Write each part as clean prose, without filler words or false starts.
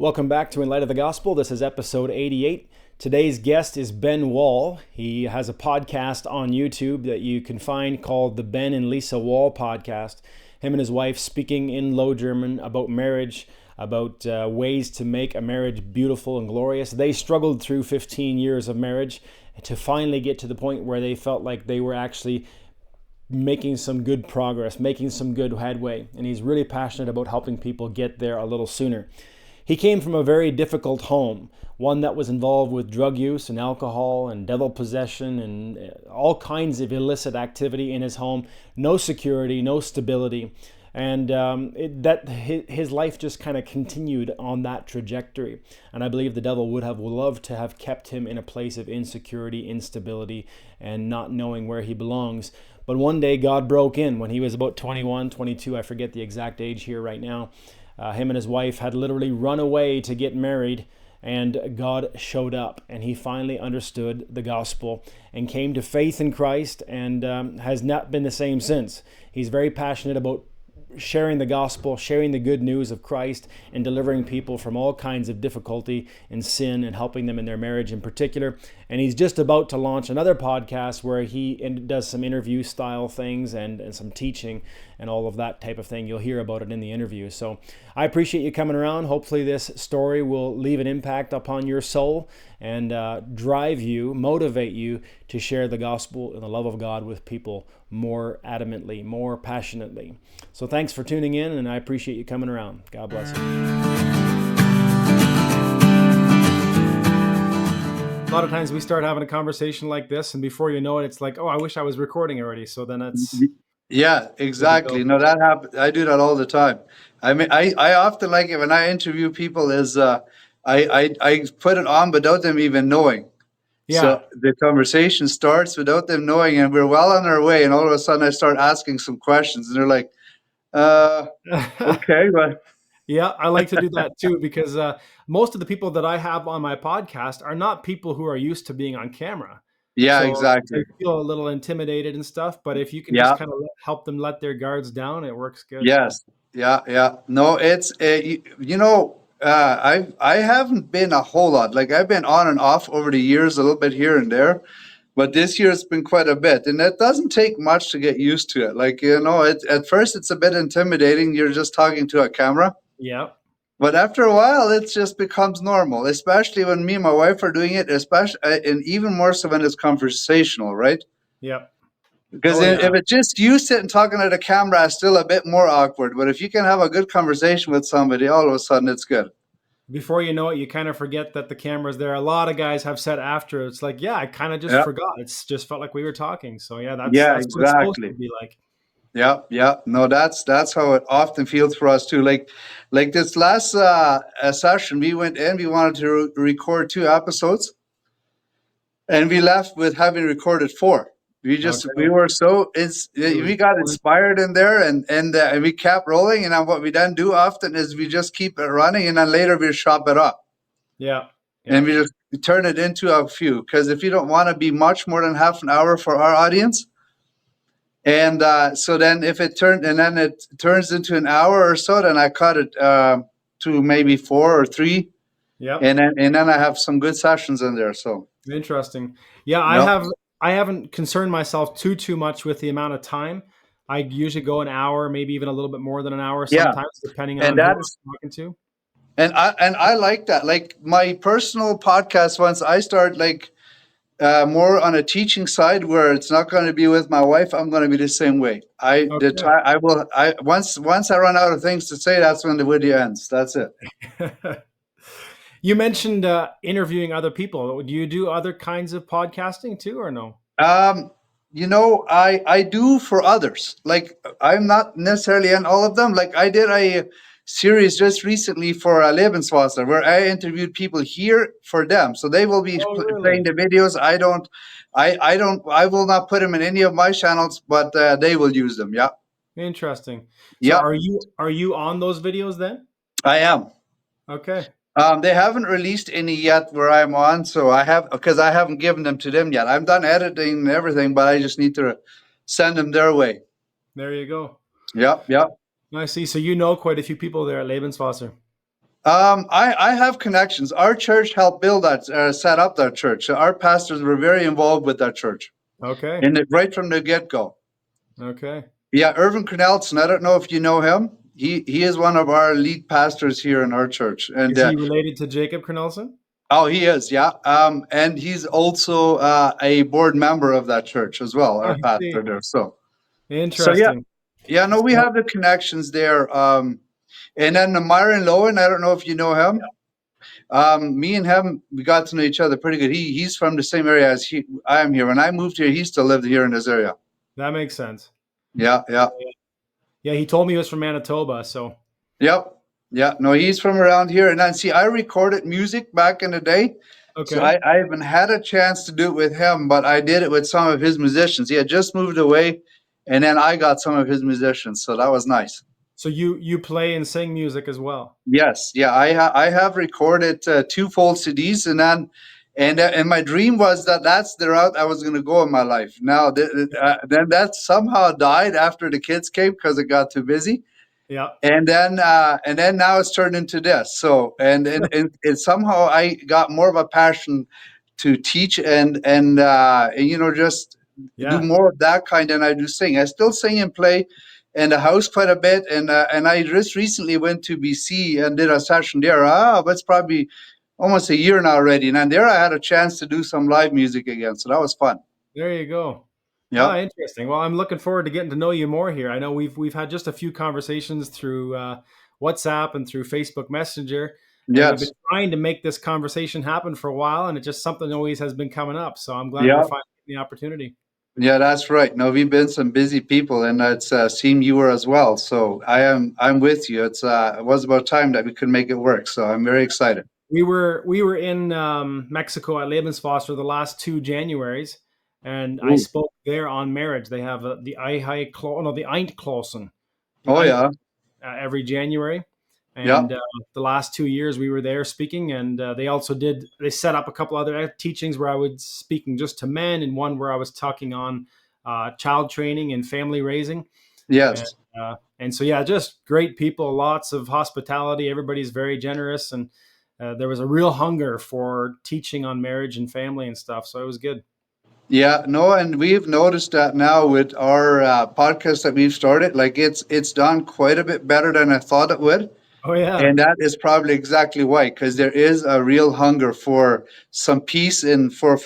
Welcome back to In Light of the Gospel. This is episode 88. Today's guest is Ben Wall. He has a podcast on YouTube that you can find called the Ben and Lisa Wall Podcast. Him and his wife speaking in Low German about marriage, about ways to make a marriage beautiful and glorious. They struggled through 15 years of marriage to finally get to the point where they felt like they were actually making some good progress, making some good headway. And he's really passionate about helping people get there a little sooner. He came from a very difficult home, one that was involved with drug use and alcohol and devil possession and all kinds of illicit activity in his home. No security, no stability. And his life just kind of continued on that trajectory. And I believe the devil would have loved to have kept him in a place of insecurity, instability, and not knowing where he belongs. But one day God broke in when he was about 21, 22, I forget the exact age here right now. Him and his wife had literally run away to get married, and God showed up, and he finally understood the gospel and came to faith in Christ, and has not been the same since. He's very passionate about sharing the gospel, sharing the good news of Christ, and delivering people from all kinds of difficulty and sin and helping them in their marriage in particular. And he's just about to launch another podcast where he does some interview style things and some teaching and all of that type of thing. You'll hear about it in the interview. So I appreciate you coming around. Hopefully this story will leave an impact upon your soul and drive you, motivate you to share the gospel and the love of God with people more adamantly, more passionately. So thanks for tuning in, and I appreciate you coming around. God bless you. A lot of times we start having a conversation like this, and before you know it, it's like, oh, I wish I was recording already. So then it's... Yeah, exactly. No, that happens. I do that all the time. I mean, I often like it when I interview people is I put it on without them even knowing. Yeah. So the conversation starts without them knowing, and we're well on our way, and all of a sudden I start asking some questions, and they're like, okay, but Yeah, I like to do that too, because most of the people that I have on my podcast are not people who are used to being on camera. yeah, So exactly. they feel a little intimidated and stuff, but if you can Yeah, just kind of help them let their guards down, it works good. yes, yeah, yeah. No, it's I haven't been a whole lot. Like I've been on and off over the years, a little bit here and there. But this year it's been quite a bit, and it doesn't take much to get used to it. Like, at first it's a bit intimidating. You're just talking to a camera. Yeah. But after a while, it just becomes normal, especially when me and my wife are doing it, especially, and even more so when it's conversational, right? Yeah. Because Oh, yeah. if it's just you sitting talking at a camera, it's still a bit more awkward. But if you can have a good conversation with somebody, all of a sudden it's good. Before you know it, you kind of forget that the camera's there. A lot of guys have said after, it's like, yeah, I kind of just Yeah, forgot. It's just felt like we were talking. So yeah, that's yeah, what it's supposed to exactly. be like. Yeah, yeah. No, that's how it often feels for us too. Like this last session, we went in. We wanted to record 2 episodes, and we left with having recorded 4. We Okay. were so It was we got inspired in there, and we kept rolling. And then what we then do often is we just keep it running, and then later we chop it up, yeah. and Yeah. we turn it into a few. Because if you don't want to be much more than half an hour for our audience. And so then if it turns into an hour or so, then I cut it to maybe 4 or 3. Yep. And then I have some good sessions in there. So Interesting. Yeah, yep. I haven't concerned myself too much with the amount of time. I usually go an hour, maybe even a little bit more than an hour Yeah. sometimes, depending And on who I'm that's talking to. and I like that. Like my personal podcast, once I start like more on a teaching side where it's not going to be with my wife, I'm going to be the same way. Okay. I will I once I run out of things to say, that's when the video ends. That's it. You mentioned interviewing other people. Do you do other kinds of podcasting too, or no? I do for others. Like I'm not necessarily in all of them. Like I did a series just recently for Lebenswasser where I interviewed people here for them. So they will be Oh, playing really? the videos. I will not put them in any of my channels, but they will use them. Yeah. Interesting. So Yeah, are you on those videos then? I am. Okay. They haven't released any yet where I'm on, so because I haven't given them to them yet. I'm done editing and everything, but I just need to send them their way. There you go. Yep, yep. I see. So you know quite a few people there at Lebenswasser. I have connections. Our church helped build that, set up that church. Our pastors were very involved with that church, Okay. and right from the get go. Okay. Yeah, Irvin Cornelison. I don't know if you know him. He is one of our lead pastors here in our church, and Is he related to Jacob Cornelison? oh, he is, yeah. And he's also a board member of that church as well, I our pastor see. there. So yeah, Interesting. yeah. No, we So, have the connections there. And then Myron Lowen. I don't know if you know him. Me and him, we got to know each other pretty good. He's from the same area as I am here. When I moved here, he still lived here in this area. that makes sense. Yeah, yeah, Yeah, he told me he was from Manitoba. So, yep, yeah. No, he's from around here. And then see, I recorded music back in the day. So okay. I haven't had a chance to do it with him, but I did it with some of his musicians. He had just moved away, and then I got some of his musicians. So that was nice. So you play and sing music as well. Yes, yeah, I have recorded two full CDs, and my dream was that that's the route I was going to go in my life. Now then that somehow died after the kids came because it got too busy, Yeah. and then now it's turned into this. So and somehow I got more of a passion to teach and just do Yeah. more of that kind than I do sing. I still sing and play in the house quite a bit, and I just recently went to BC and did a session there. That's probably almost a year now already, and then there I had a chance to do some live music again, so that was fun. There you go. Yeah. Ah, interesting. Well, I'm looking forward to getting to know you more here. I know we've had just a few conversations through WhatsApp and through Facebook Messenger, and we've been Yes. trying to make this conversation happen for a while, and it just something always has been coming up. So I'm glad we're Yeah. finding the opportunity. Yeah, that's right. No, we've been some busy people, and it's seemed you were as well. So I'm with you. It was about time that we could make it work. So I'm very excited. We were in Mexico at Lebensfoster the last two Januaries, and I Ooh. spoke there on marriage. They have the the Eintklausen, the Oh Eint yeah, every January, yeah, and the last 2 years we were there speaking, and they set up a couple other teachings where I was speaking just to men, and one where I was talking on child training and family raising, and yes. and so yeah, just great people, lots of hospitality. Everybody's very generous, and there was a real hunger for teaching on marriage and family and stuff. So it was good. Yeah, no, and we've noticed that now with our podcast that we've started, like it's done quite a bit better than I thought it would, Oh yeah, and that is probably exactly why, because there is a real hunger for some peace and for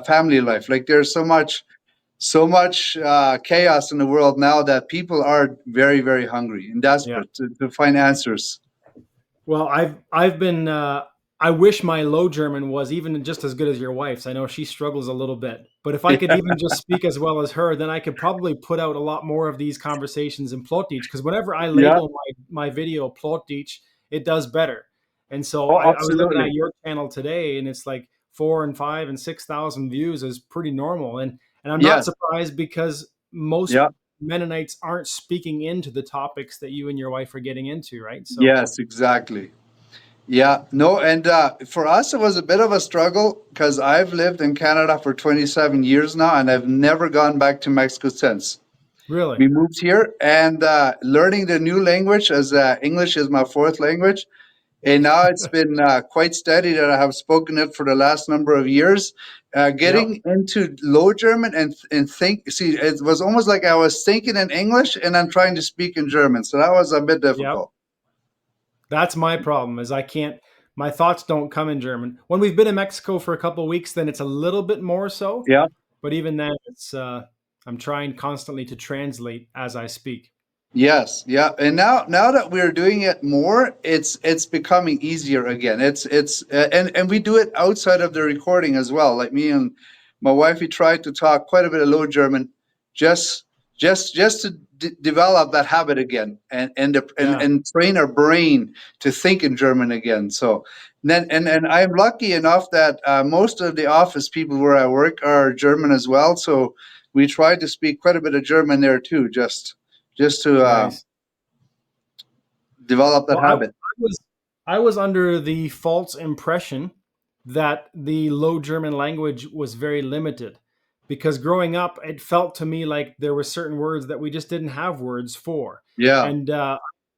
family life. Like there's so much chaos in the world now that people are very very hungry and yeah. desperate to find answers. Well, I've been. I wish my Low German was even just as good as your wife's. I know she struggles a little bit, but if I could even just speak as well as her, then I could probably put out a lot more of these conversations in Plautdietsch. Because whenever I Yeah. label my video Plautdietsch, it does better. And so Oh, I was looking absolutely. at your channel today, and it's like 4 and 5 and 6,000 views is pretty normal. And I'm not Yes. surprised because most Yeah. Mennonites aren't speaking into the topics that you and your wife are getting into, right? So Yes. Exactly. Yeah, no, and for us, it was a bit of a struggle because I've lived in Canada for 27 years now, and I've never gone back to Mexico since. really, We moved here, and learning the new language as English is my fourth language, and now it's been quite steady that I have spoken it for the last number of years. yep. Getting into Low German and think, see, it was almost like I was thinking in English and I'm trying to speak in German, so that was a bit Yep. difficult. That's my problem is I can't my thoughts don't come in German. When we've been in Mexico for a couple of weeks, then it's a little bit more so, Yeah. but even then it's I'm trying constantly to translate as I speak. Yes, yeah, and now that we're doing it more, it's becoming easier again. And we do it outside of the recording as well. Like me and my wife, we tried to talk quite a bit of Low German, just just to develop that habit again, Yeah. and train our brain to think in German again. So then and I'm lucky enough that most of the office people where I work are German as well. So we try to speak quite a bit of German there too, just to Nice. develop that Well, I habit. I was under the false impression that the Low German language was very limited because growing up, it felt to me like there were certain words that we just didn't have words for. Yeah. And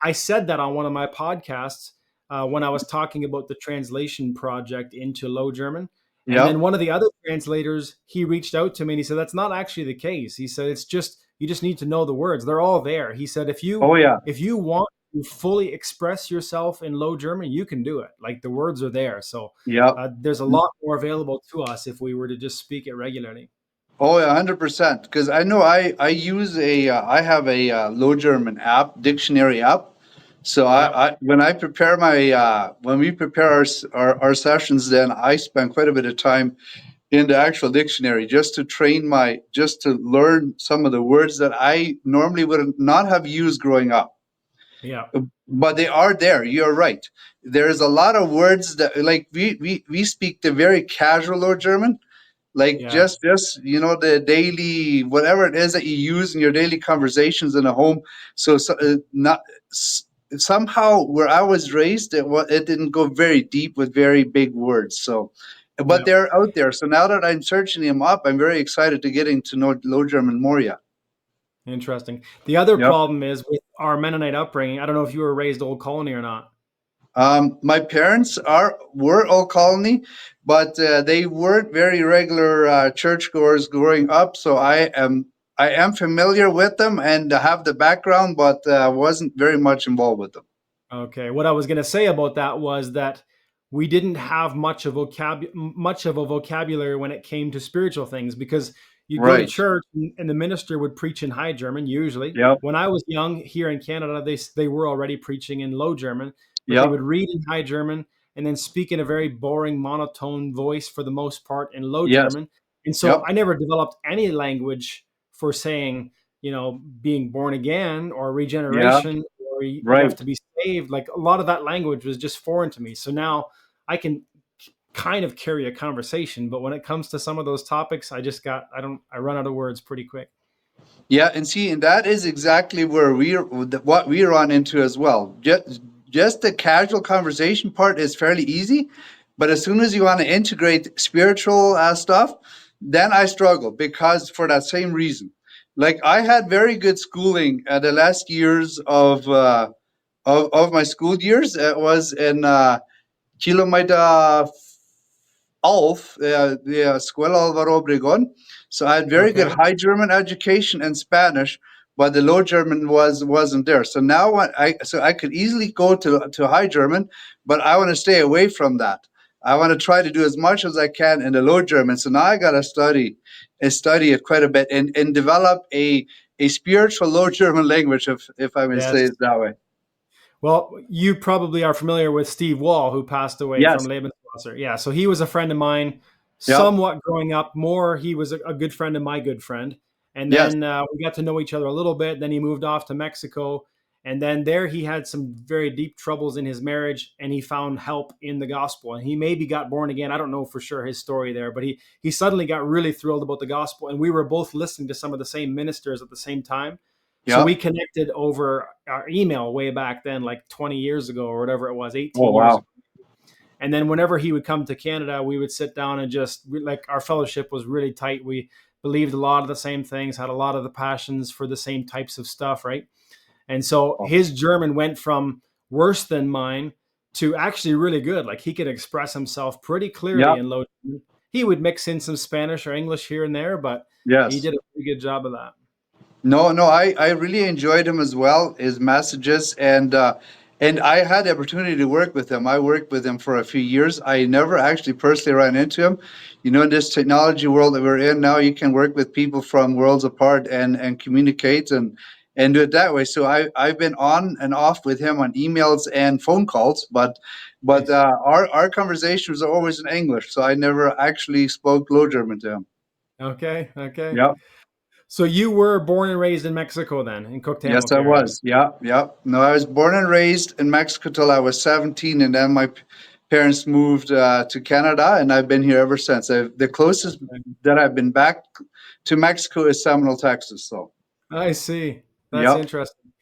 I said that on one of my podcasts, when I was talking about the translation project into Low German. And then Yep. one of the other translators, he reached out to me and he said, that's not actually the case. He said, it's just, you just need to know the words. They're all there. He said, Oh yeah. if you want to fully express yourself in Low German, you can do it. Like the words are there. So Yep. there's a lot more available to us if we were to just speak it regularly. Oh yeah, 100%. Because I know I use I have a Low German app, dictionary app. So Yep. I when I prepare my when we prepare our sessions, then I spend quite a bit of time in the actual dictionary just to just to learn some of the words that I normally would not have used growing up. Yeah. But they are there. You're right. There's a lot of words that like we speak the very casual Low German, like Yeah. just the daily whatever it is that you use in your daily conversations in a home. Not somehow where I was raised, it didn't go very deep with very big words. So, but Yeah. they're out there. So now that I'm searching them up, I'm very excited to getting to know Low German more. Yeah. Interesting. The other Yep. problem is with our Mennonite upbringing. I don't know if you were raised Old Colony or not. My parents were all colony, but they weren't very regular churchgoers growing up. So I am familiar with them and have the background, but wasn't very much involved with them. Okay. What I was going to say about that was that we didn't have much of a vocabulary when it came to spiritual things because you go to Right. church and the minister would preach in High German usually. Yep. When I was young here in Canada, they were already preaching in Low German, but they Yep. would read in High German and then speak in a very boring monotone voice for the most part in Low Yes. German. And so Yep. I never developed any language for saying, being born again or Yeah. regeneration or you have Right. to be saved. Like a lot of that language was just foreign to me. So now I can kind of carry a conversation, but when it comes to some of those topics, I run out of words pretty quick. Yeah, and see, and that is exactly where what we run into as well. Just the casual conversation part is fairly easy, but as soon as you want to integrate spiritual stuff, then I struggle because for that same reason. Like I had very good schooling at the last years of my school years. It was in kilometer Alf, the Escuela Alvaro Obregón. So I had very good Okay. High German education and Spanish, but the Low German wasn't there. So now I could easily go to High German, but I want to stay away from that. I want to try to do as much as I can in the Low German. So now I got to study it quite a bit and develop a spiritual Low German language, if I may say Yes. it that way. Well, you probably are familiar with Steve Wall, who passed away from Yes. Lebenswasser. Yeah, so he was a friend of mine, Yep. somewhat growing up. More, he was a good friend of my good friend, and Yes. then we got to know each other a little bit. Then he moved off to Mexico, and then there he had some very deep troubles in his marriage, and he found help in the gospel. And he maybe got born again. I don't know for sure his story there, but he suddenly got really thrilled about the gospel, and we were both listening to some of the same ministers at the same time. So we Yep. connected over our email way back then, like 20 years ago or whatever it was, Oh 18 years wow. ago. And then whenever he would come to Canada, we would sit down and like our fellowship was really tight. We believed a lot of the same things, had a lot of the passions for the same types of stuff, right? And so Oh, his German went from worse than mine to actually really good. Like he could express himself pretty clearly yep. in Low German. He would mix in some Spanish or English here and there, but he Yes. did a pretty good job of that. No, no, I really enjoyed him as well, his messages, and I had the opportunity to work with him. I worked with him for a few years. I never actually personally ran into him. You know, in this technology world that we're in now, you can work with people from worlds apart and communicate and do it that way. So I've been on and off with him on emails and phone calls, but Nice. our conversations are always in English. So I never actually spoke Low German to him. Okay. Okay. Yep. So you were born and raised in Mexico then, in Yes, Cuauhtémoc I area. was. Yeah, yeah. No, I was born and raised in Mexico till I was 17, and then my parents moved to Canada, and I've been here ever since. The closest Okay. that I've been back to Mexico is Seminole, Texas. So, I see. That's yep. interesting.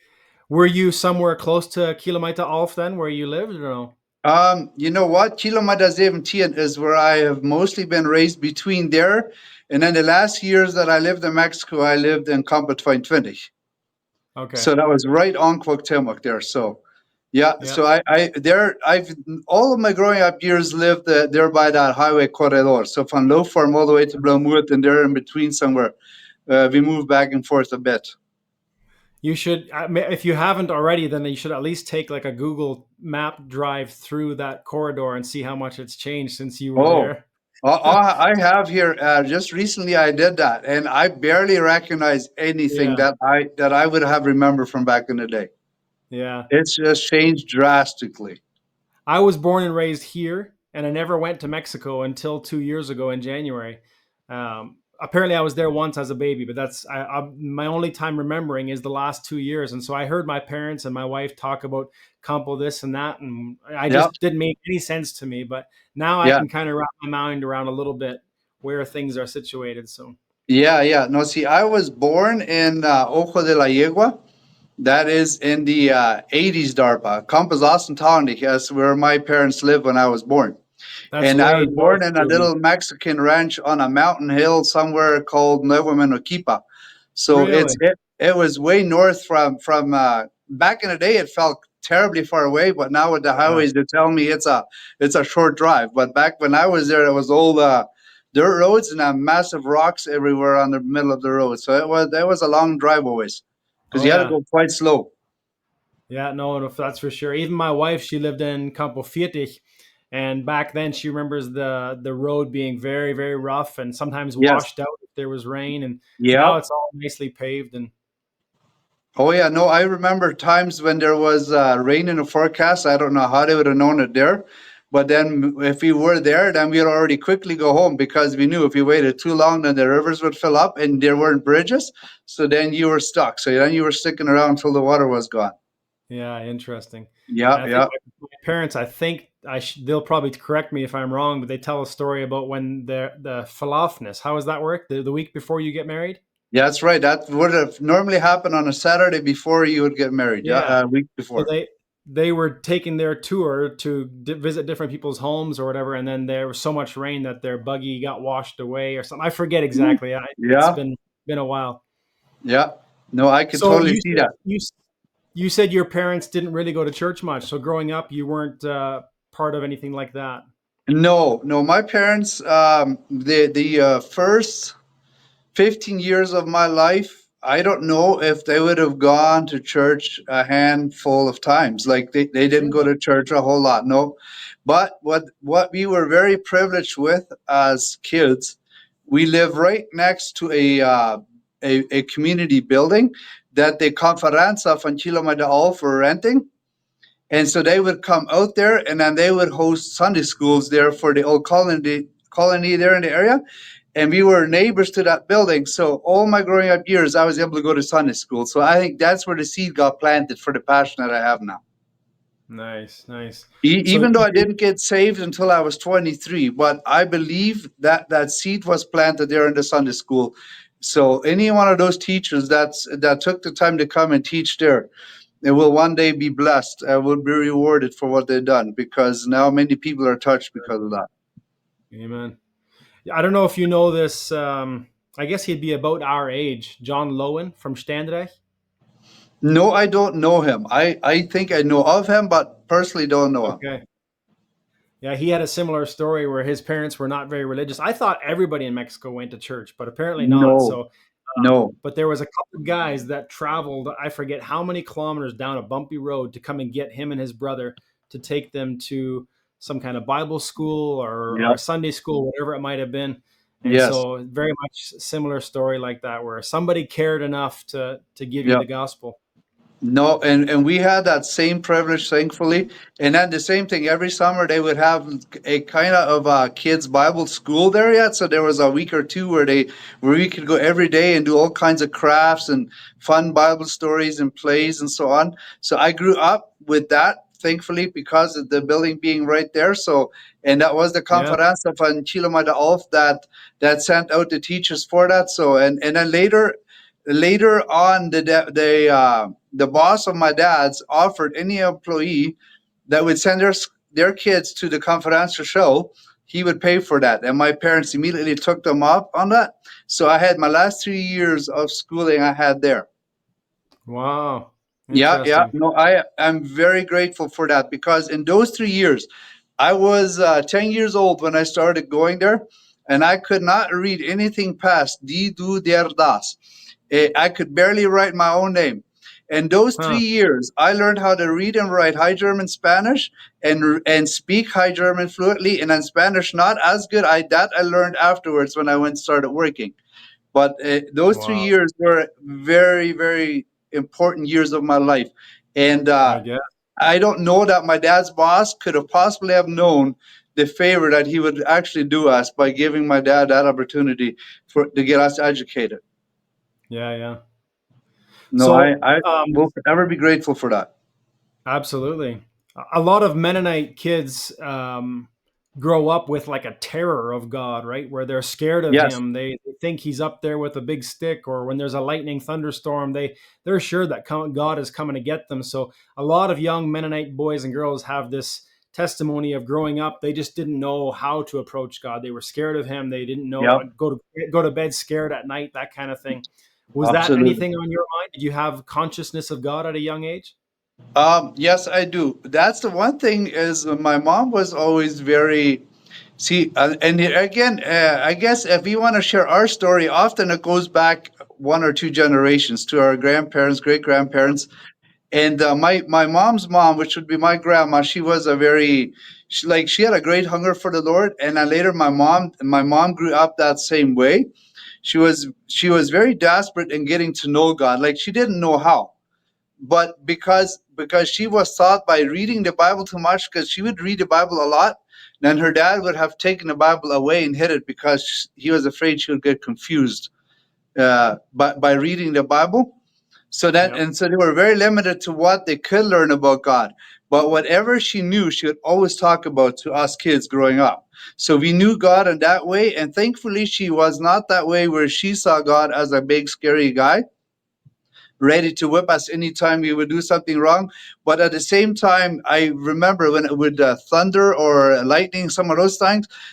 Were you somewhere close to Kilometer Alf then, where you lived, or no? You know what? Kilomita 17 is where I have mostly been raised between there. And then the last years that I lived in Mexico, I lived in Campo 20. Okay. So that was right on Cuauhtémoc there. So, Yeah, Yeah, so I there I've all of my growing up years lived there by that highway corridor. So from Low Farm all the way to Blaumut, and there in between somewhere. We moved back and forth a bit. you should. If you haven't already, then you should at least take like a Google map drive through that corridor and see how much it's changed since you were Oh, there. I have here just recently I did that, and I barely recognize anything Yeah, that I would have remembered from back in the day. yeah. It's just changed drastically. I was born and raised here, and I never went to Mexico until 2 years ago in January. Apparently, I was there once as a baby, but my only time remembering is the last 2 years. And so I heard my parents and my wife talk about Campo this and that, and I Yeah, just didn't make any sense to me. But now I yeah, can kind of wrap my mind around a little bit where things are situated. So yeah. No, see, I was born in Ojo de la Yegua. That is in the 80s, DARPA. Compass Austin County. That's where my parents lived when I was born. that's And I way was north born in a for me. little Mexican ranch on a mountain hill somewhere called Nuevo Menoquipa. So Really? it was way north from back in the day. It felt terribly far away, but now with the Yeah. highways, they tell me it's a short drive. But back when I was there, it was all dirt roads and massive rocks everywhere on the middle of the road. So it was a long drive always because Oh you had to yeah. go quite slow. Yeah, no, that's for sure. Even my wife, she lived in Campo Fietich, and back then she remembers the road being very, very rough and sometimes Yes. washed out if there was rain. And now Yep. it's all nicely paved. And Oh yeah, no, I remember times when there was rain in the forecast. I don't know how they would have known it there, but then if we were there, then we'd already quickly go home because we knew if we waited too long, then the rivers would fill up and there weren't bridges. So then you were stuck. So then you were sticking around until the water was gone. yeah, interesting. Yeah, And I think yeah. my parents, I think they'll probably correct me if I'm wrong, but they tell a story about when the falafness. How does that work? The week before you get married? Yeah, that's right. That would have normally happened on a Saturday before you would get married. Yeah, Yeah. a week So before. they were taking their tour to visit different people's homes or whatever, and then there was so much rain that their buggy got washed away or something. I forget Mm. exactly. It's Yeah, been a while. yeah. No, I could So totally you see said that. you said your parents didn't really go to church much. So growing up, you weren't part of anything like that. No, no, my parents, the first 15 years of my life, I don't know if they would have gone to church a handful of times. Like they didn't go Really? to church a whole lot, no. But what we were very privileged with as kids, we live right next to a community building that the Conferenza von Kilomeda All for renting. And so they would come out there and then they would host Sunday schools there for the old colony there in the area. And we were neighbors to that building. So all my growing up years, I was able to go to Sunday school. So I think that's where the seed got planted for the passion that I have now. Nice, nice. So Even though I didn't get saved until I was 23, but I believe that that seed was planted there in the Sunday school. So any one of those teachers that took the time to come and teach there, they will one day be blessed and will be rewarded for what they've done because now many people are touched because of that. amen. I don't know if you know this. I guess he'd be about our age. John Lowen from Standrecht. No, I don't know him. I think I know of him, but personally don't know him. Okay. Yeah, he had a similar story where his parents were not very religious. I thought everybody in Mexico went to church, but apparently not. No, So, no. but there was a couple of guys that traveled, I forget how many kilometers down a bumpy road to come and get him and his brother to take them to some kind of Bible school or Yep. Sunday school, whatever it might have been. And Yes. so, very much similar story like that, where somebody cared enough to give you Yep. the gospel. No, and we had that same privilege, thankfully. And then the same thing every summer they would have a kind of kids Bible school there yet. So there was a week or two where we could go every day and do all kinds of crafts and fun Bible stories and plays and so on. So I grew up with that, thankfully, because of the building being right there. So and that was the Yeah, Conferenza von Chilomada Alf that sent out the teachers for that. So and then later on the boss of my dad's offered any employee that would send their kids to the conferential show, he would pay for that. And my parents immediately took them up on that. So I had my last 3 years of schooling I had there. wow. Yeah, yeah. Interesting. No, I'm very grateful for that because in those 3 years, I was 10 years old when I started going there, and I could not read anything past die, du, der, das. I could barely write my own name. In those Huh. 3 years, I learned how to read and write High German Spanish and speak High German fluently, and then Spanish not as good. I learned afterwards when I went started working. But those three Wow. years were very, very important years of my life. And I guess. I don't know that my dad's boss could have possibly have known the favor that he would actually do us by giving my dad that opportunity for to get us educated. Yeah, yeah. No, So, I will forever be grateful for that. absolutely. A lot of Mennonite kids grow up with like a terror of God, right? Where they're scared of Yes, him. They think he's up there with a big stick, or when there's a lightning thunderstorm, they're sure that God is coming to get them. So a lot of young Mennonite boys and girls have this testimony of growing up. They just didn't know how to approach God. They were scared of him. They didn't know, yep, go to bed scared at night, that kind of thing. Was that absolutely. anything on your mind? Did you have consciousness of God at a young age? Yes, I do. That's the one thing is my mom was always very. See, and here again, I guess if we want to share our story, often it goes back one or two generations to our grandparents, great grandparents, and my mom's mom, which would be my grandma. She was a very, she had a great hunger for the Lord, and then later my mom grew up that same way. She was very desperate in getting to know God. Like she didn't know how, but because she was taught by reading the Bible too much, because she would read the Bible a lot, then her dad would have taken the Bible away and hid it because he was afraid she would get confused by reading the Bible. Yep. So they were very limited to what they could learn about God. But whatever she knew, she would always talk about to us kids growing up. So we knew God in that way, and thankfully she was not that way where she saw God as a big scary guy ready to whip us anytime we would do something wrong. But at the same time, I remember when it would thunder or lightning, some of those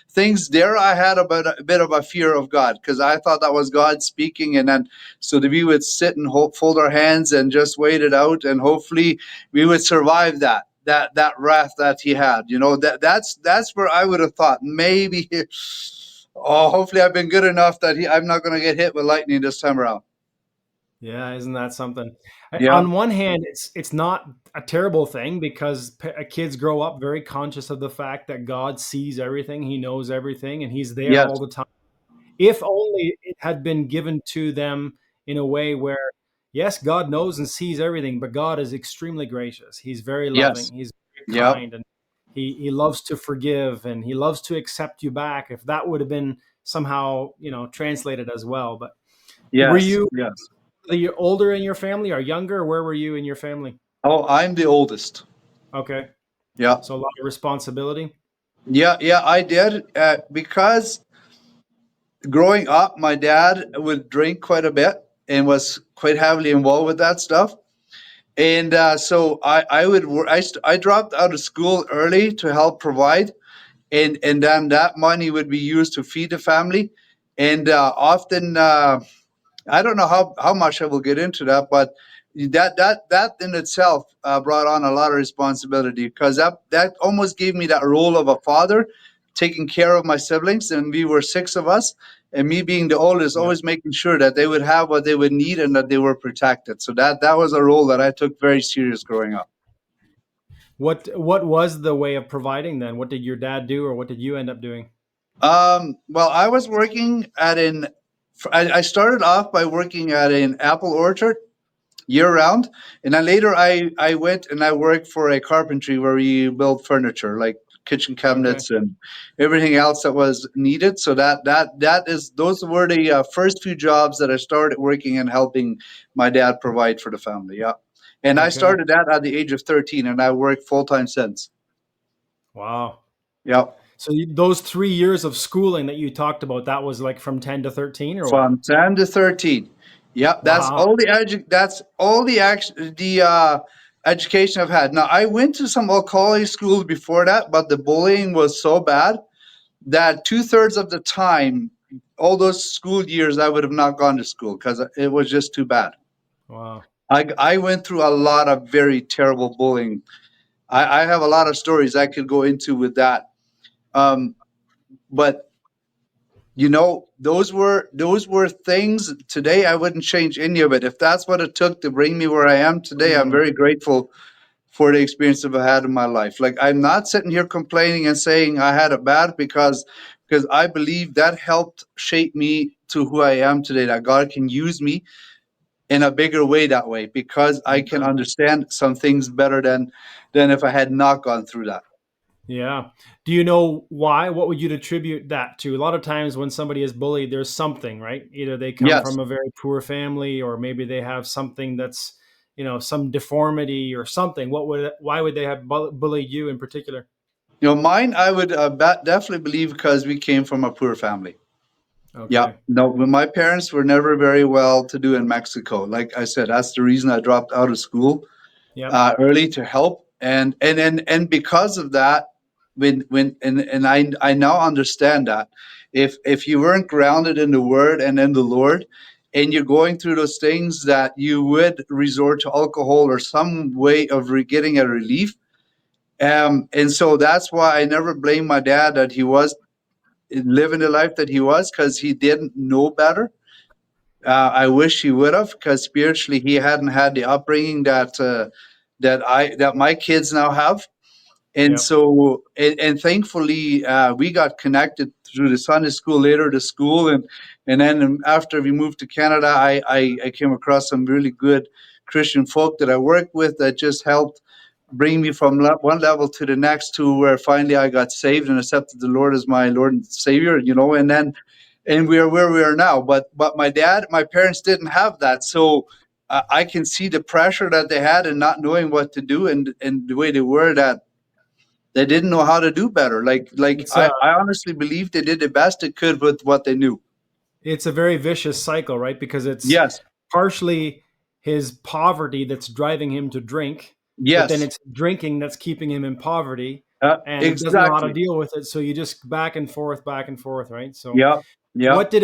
things there, I had a bit of a fear of God because I thought that was God speaking. And then so that we would sit and fold our hands and just wait it out, and hopefully we would survive that wrath that he had. That's where I would have thought maybe. Oh, hopefully I've been good enough that I'm not going to get hit with lightning this time around. Yeah, isn't that something? Yeah. On one hand, it's not a terrible thing because kids grow up very conscious of the fact that God sees everything, He knows everything, and He's there Yes. all the time. If only it had been given to them in a way where, yes, God knows and sees everything, but God is extremely gracious. He's very loving. Yes. He's very Yep. kind, and He loves to forgive and He loves to accept you back. If that would have been somehow translated as well, but were Yes. you Yes. older in your family or younger? Where were you in your family? Oh, I'm the oldest. Okay. Yeah. So a lot of responsibility. Yeah. Yeah. I did because growing up, my dad would drink quite a bit and was quite heavily involved with that stuff. And so I would I dropped out of school early to help provide, and then that money would be used to feed the family, and often. I don't know how much I will get into that, but that in itself brought on a lot of responsibility because that almost gave me that role of a father, taking care of my siblings, and we were six of us, and me being the oldest, Yeah. always making sure that they would have what they would need and that they were protected. So that was a role that I took very serious growing up. What was the way of providing then? What did your dad do, or what did you end up doing? Well, I was working at an. I started off by working at an apple orchard year round. And then later I went and I worked for a carpentry where we built furniture like kitchen Okay. cabinets and everything else that was needed. So those were the first few jobs that I started working and helping my dad provide for the family. Yeah. And I Okay. started that at the age of 13 and I worked full time since. Wow. Yeah. So those 3 years of schooling that you talked about, that was like from 10 to 13 or what? From 10 to 13. Yep, Wow. that's all the education I've had. Now I went to some old college schools before that, but the bullying was so bad that two-thirds of the time, all those school years, I would have not gone to school because it was just too bad. Wow. I went through a lot of very terrible bullying. I have a lot of stories I could go into with that. Um, but those were things. Today I wouldn't change any of it. If that's what it took to bring me where I am today, I'm Mm, very grateful for the experience that I had in my life. Like, I'm not sitting here complaining and saying I had it bad, because I believe that helped shape me to who I am today. That God can use me in a bigger way that way, because I can yeah. understand some things better than if I had not gone through that. Yeah. Do you know why? What would you attribute that to? A lot of times when somebody is bullied, there's something, right? Either they come Yes. from a very poor family, or maybe they have something that's, some deformity or something. Why would they have bullied you in particular? Mine, I would definitely believe because we came from a poor family. Yeah. Okay. No, but my parents were never very well to do in Mexico. Like I said, that's the reason I dropped out of school Yep. early, to help. And because of that, and I now understand that if you weren't grounded in the Word and in the Lord, and you're going through those things, that you would resort to alcohol or some way of getting a relief. And so that's why I never blame my dad that he was living the life that he was, because he didn't know better. I wish he would have, because spiritually he hadn't had the upbringing that my kids now have. And Yep. so, and thankfully, we got connected through the Sunday school, later to school, and then after we moved to Canada, I came across some really good Christian folk that I worked with, that just helped bring me from one level to the next, to where finally I got saved and accepted the Lord as my Lord and Savior. And we are where we are now. But my parents didn't have that, so I can see the pressure that they had in not knowing what to do, and the way they were, that they didn't know how to do better. Like It's I honestly believe they did the best they could with what they knew. it's a very vicious cycle, right? Because it's Yes, partially his poverty that's driving him to drink, but then yes, it's drinking that's keeping him in poverty, and he doesn't know how to exactly. deal with it. So you just back and forth, right? So Yeah, yeah. what did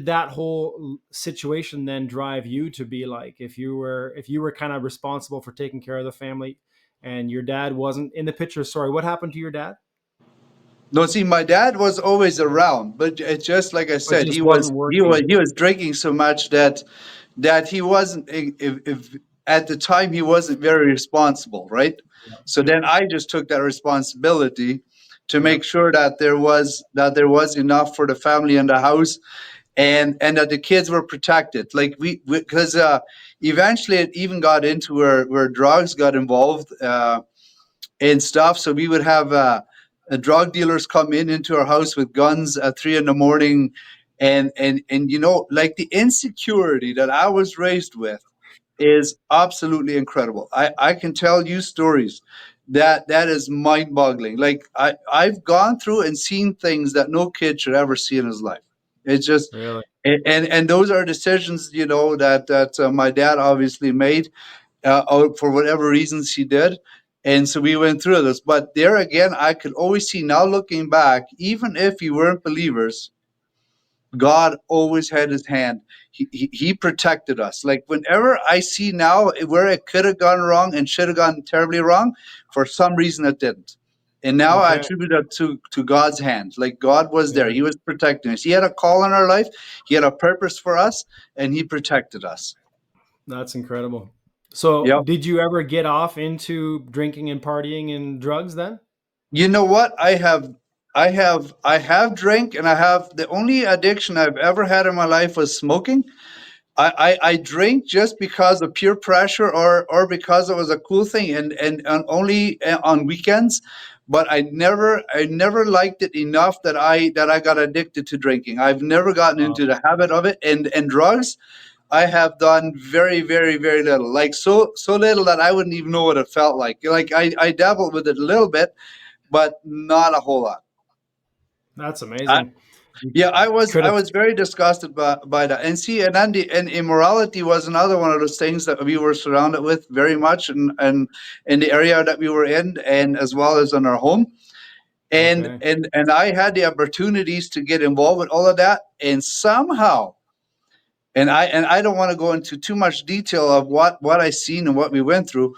that whole situation then drive you to be like? If you were kind of responsible for taking care of the family, and your dad wasn't in the picture, sorry, what happened to your dad? No, see, my dad was always around, but it's just like I But said, just wasn't working. he was drinking so much that he wasn't, if at the time he wasn't very responsible, right? So Yep. then I just took that responsibility to make Yep. sure that there was enough for the family in the house, and that the kids were protected. Like, because eventually it even got into where drugs got involved, and stuff. So we would have drug dealers come into our house with guns at 3 in the morning, and like, the insecurity that I was raised with is absolutely incredible. I can tell you stories that is mind-boggling. Like, I've gone through and seen things that no kid should ever see in his life. It's just, Really? and those are decisions, that my dad obviously made, for whatever reasons he did. And so we went through this. But there again, I could always see now, looking back, even if you weren't believers, God always had his hand. He protected us. Like, whenever I see now where it could have gone wrong and should have gone terribly wrong, for some reason it didn't. And now I Okay. attribute that to God's hand. Like, God was there. Yeah. He was protecting us. He had a call in our life. He had a purpose for us, and he protected us. That's incredible. So, Yep. did you ever get off into drinking and partying and drugs then? You know what? I have drank, and I have, the only addiction I've ever had in my life was smoking. I drink just because of peer pressure, or because it was a cool thing, and only on weekends. But I never liked it enough that I got addicted to drinking. I've never gotten into the habit of it, and drugs. I have done very, very, very little. Like, so little that I wouldn't even know what it felt like. Like, I dabbled with it a little bit, but not a whole lot. That's I, amazing. You yeah, I was could I have. was very disgusted by that. And see, and immorality was another one of those things that we were surrounded with very much, and in the area that we were in, and as well as in our home. And Okay. and and I had the opportunities to get involved with all of that, and somehow, And I don't want to go into too much detail of what I seen and what we went through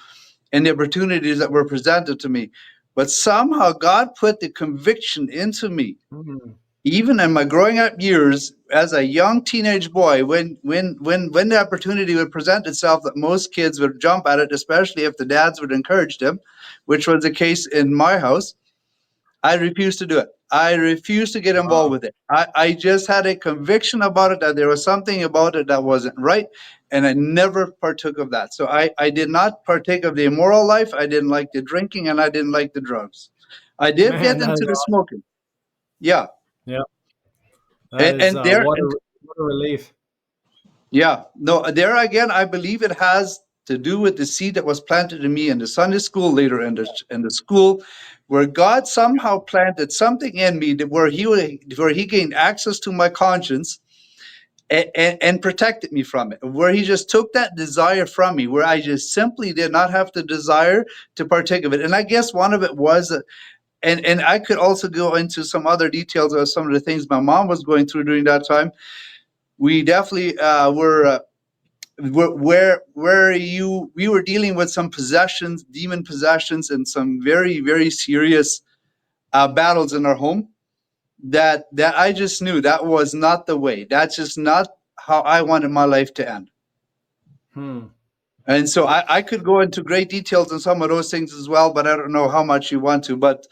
and the opportunities that were presented to me. But somehow God put the conviction into me, Mm. even in my growing up years as a young teenage boy, when the opportunity would present itself, that most kids would jump at it, especially if the dads would encourage them, which was the case in my house. I refused to do it. I refused to get involved Wow. with it. I just had a conviction about it, that there was something about it that wasn't right. And I never partook of that. So I did not partake of the immoral life. I didn't like the drinking, and I didn't like the drugs. I did Man, get that into is the awesome. smoking. Yeah. Yeah, that And, is and there, what a relief. yeah, no, there again, I believe it has to do with the seed that was planted in me in the Sunday school, later in the school, where God somehow planted something in me that where he gained access to my conscience, and protected me from it, where he just took that desire from me, where I just simply did not have the desire to partake of it. And I guess one of it was, and I could also go into some other details of some of the things my mom was going through during that time. We definitely were. Where you we were dealing with some possessions, demon possessions, and some very, very serious battles in our home, that I just knew that was not the way. That's just not how I wanted my life to end. Hmm. And so I could go into great details on some of those things as well, but I don't know how much you want to. But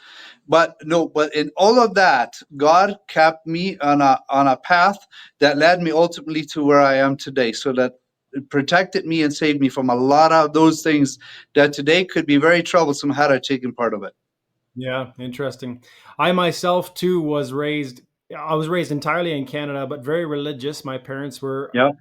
in all of that, God kept me on a path that led me ultimately to where I am today. So that it protected me and saved me from a lot of those things that today could be very troublesome had I taken part of it. Yeah, interesting. I myself too was raised. I was raised entirely in Canada, but very religious. My parents were, Yep.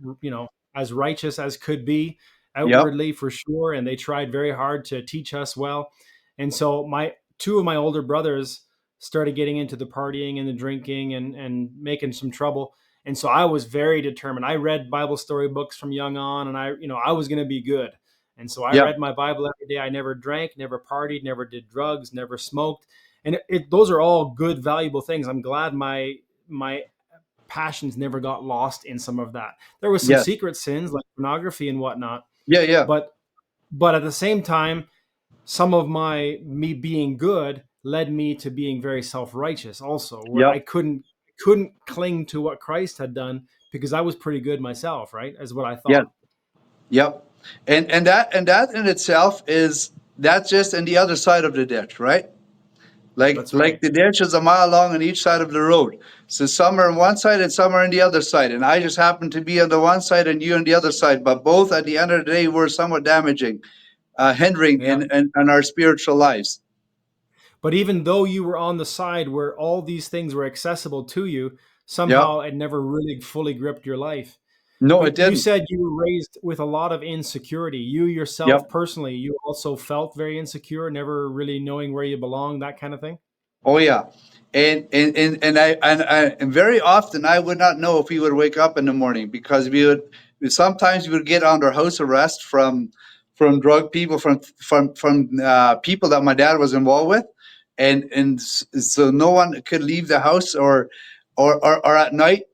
as righteous as could be, Yep. outwardly for sure, and they tried very hard to teach us well. And so my two of my older brothers started getting into the partying and the drinking and making some trouble. And so I was very determined. I read Bible story books from young on, and I was going to be good. And so I Yep. read my Bible every day. I never drank, never partied, never did drugs, never smoked. And those are all good, valuable things. I'm glad my passions never got lost in some of that. There was some Yes. secret sins like pornography and whatnot, Yeah. Yeah. but at the same time, some of my me being good led me to being very self-righteous also, where Yep. I couldn't cling to what Christ had done because I was pretty good myself, right? As what I Yes. thought. Yep. And that in itself is, that's just in the other side of the ditch, right? Like That's right. like the ditch is a mile long on each side of the road. So some are on one side and some are on the other side. And I just happen to be on the one side and you on the other side. But both at the end of the day were somewhat damaging, hindering Yeah. in our spiritual lives. But even though you were on the side where all these things were accessible to you, Yep. somehow it never really fully gripped your life. No, it But you didn't. said you were raised with a lot of insecurity. You Yep. yourself personally, you also felt very insecure, never really knowing where you belong, that kind of thing. Oh yeah, and very often I would not know if we would wake up in the morning, because sometimes we would get under house arrest from drug people, from people that my dad was involved with, so no one could leave the house, or at night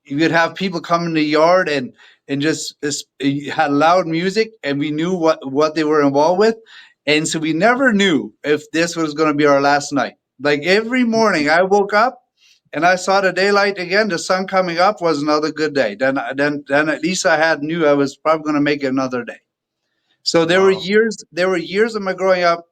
you would have people come in the yard and just had loud music, and we knew what they were involved with, and so we never knew if this was going to be our last night. Like every morning I woke up and I saw the daylight again, the sun coming up was another good day. Then at least I had knew I was probably going to make it another day. So Wow. there were years of my growing up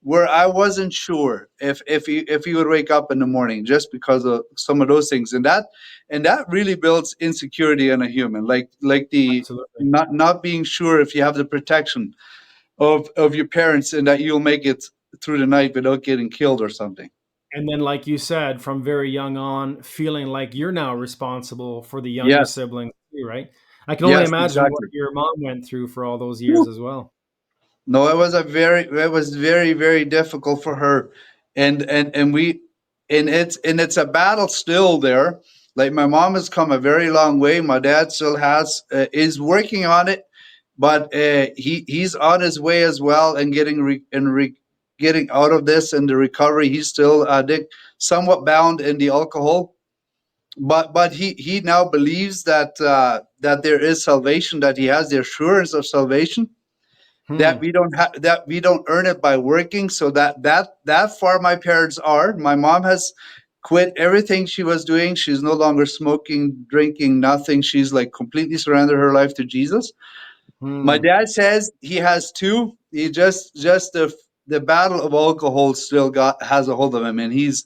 where I wasn't sure if he would wake up in the morning, just because of some of those things, and that really builds insecurity in a human, like the Absolutely. not being sure if you have the protection of your parents, and that you'll make it through the night without getting killed or something. And then, like you said, from very young on, feeling like you're now responsible for the younger Yes, siblings too, right? I can only yes, imagine what exactly. your mom went through for all those years Whew. as well. No, it was very, very difficult for her, and we, and it's a battle still there. Like my mom has come a very long way. My dad still has is working on it, but he's on his way as well, and getting out of this and the recovery. He's still somewhat bound in the alcohol, but he now believes that there is salvation, that he has the assurance of salvation, that Hmm. we don't earn it by working. So that far my parents are. My mom has quit everything she was doing. She's no longer smoking, drinking, nothing. She's like completely surrendered her life to Jesus. My Hmm. dad says he has two. He just the battle of alcohol still got has a hold of him, and he's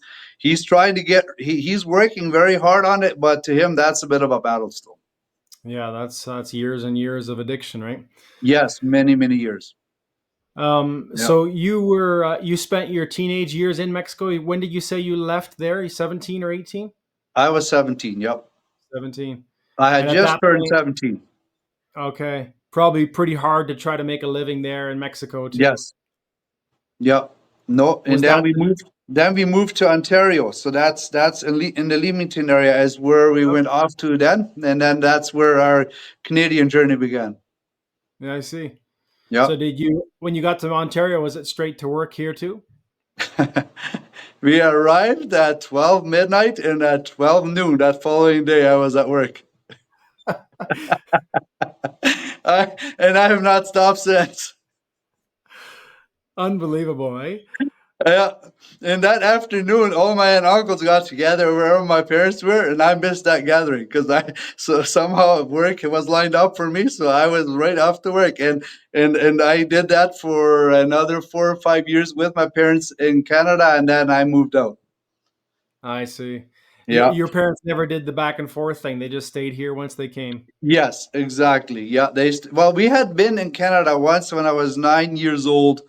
trying to he's working very hard on it, but to him that's a bit of a battle still. Yeah, that's years and years of addiction, right? Yes, many years. Yeah, So you spent your teenage years in Mexico. When did you say you left there? You 17 or 18? I was 17. Yep, 17. I had And at just that turned point, 17. okay, probably pretty hard to try to make a living there in Mexico too. Yes. Yep. No, and Was that then we moved to Ontario. So that's in the Leamington area is where we went okay? off to then, and then that's where our Canadian journey began. Yeah, I see. So Yep. did you when you got to Ontario, was it straight to work here too? We arrived at 12 midnight, and at 12 noon that following day I was at work. And I have not stopped since. Unbelievable, eh? Yeah. And that afternoon, all my aunt and uncles got together wherever my parents were, and I missed that gathering because I so somehow work was lined up for me, so I was right after work, and I did that for another 4 or 5 years with my parents in Canada, and then I moved out. I see. Yeah. Your parents never did the back and forth thing. They just stayed here once they came. Yes, exactly. Yeah, well, we had been in Canada once when I was 9 years old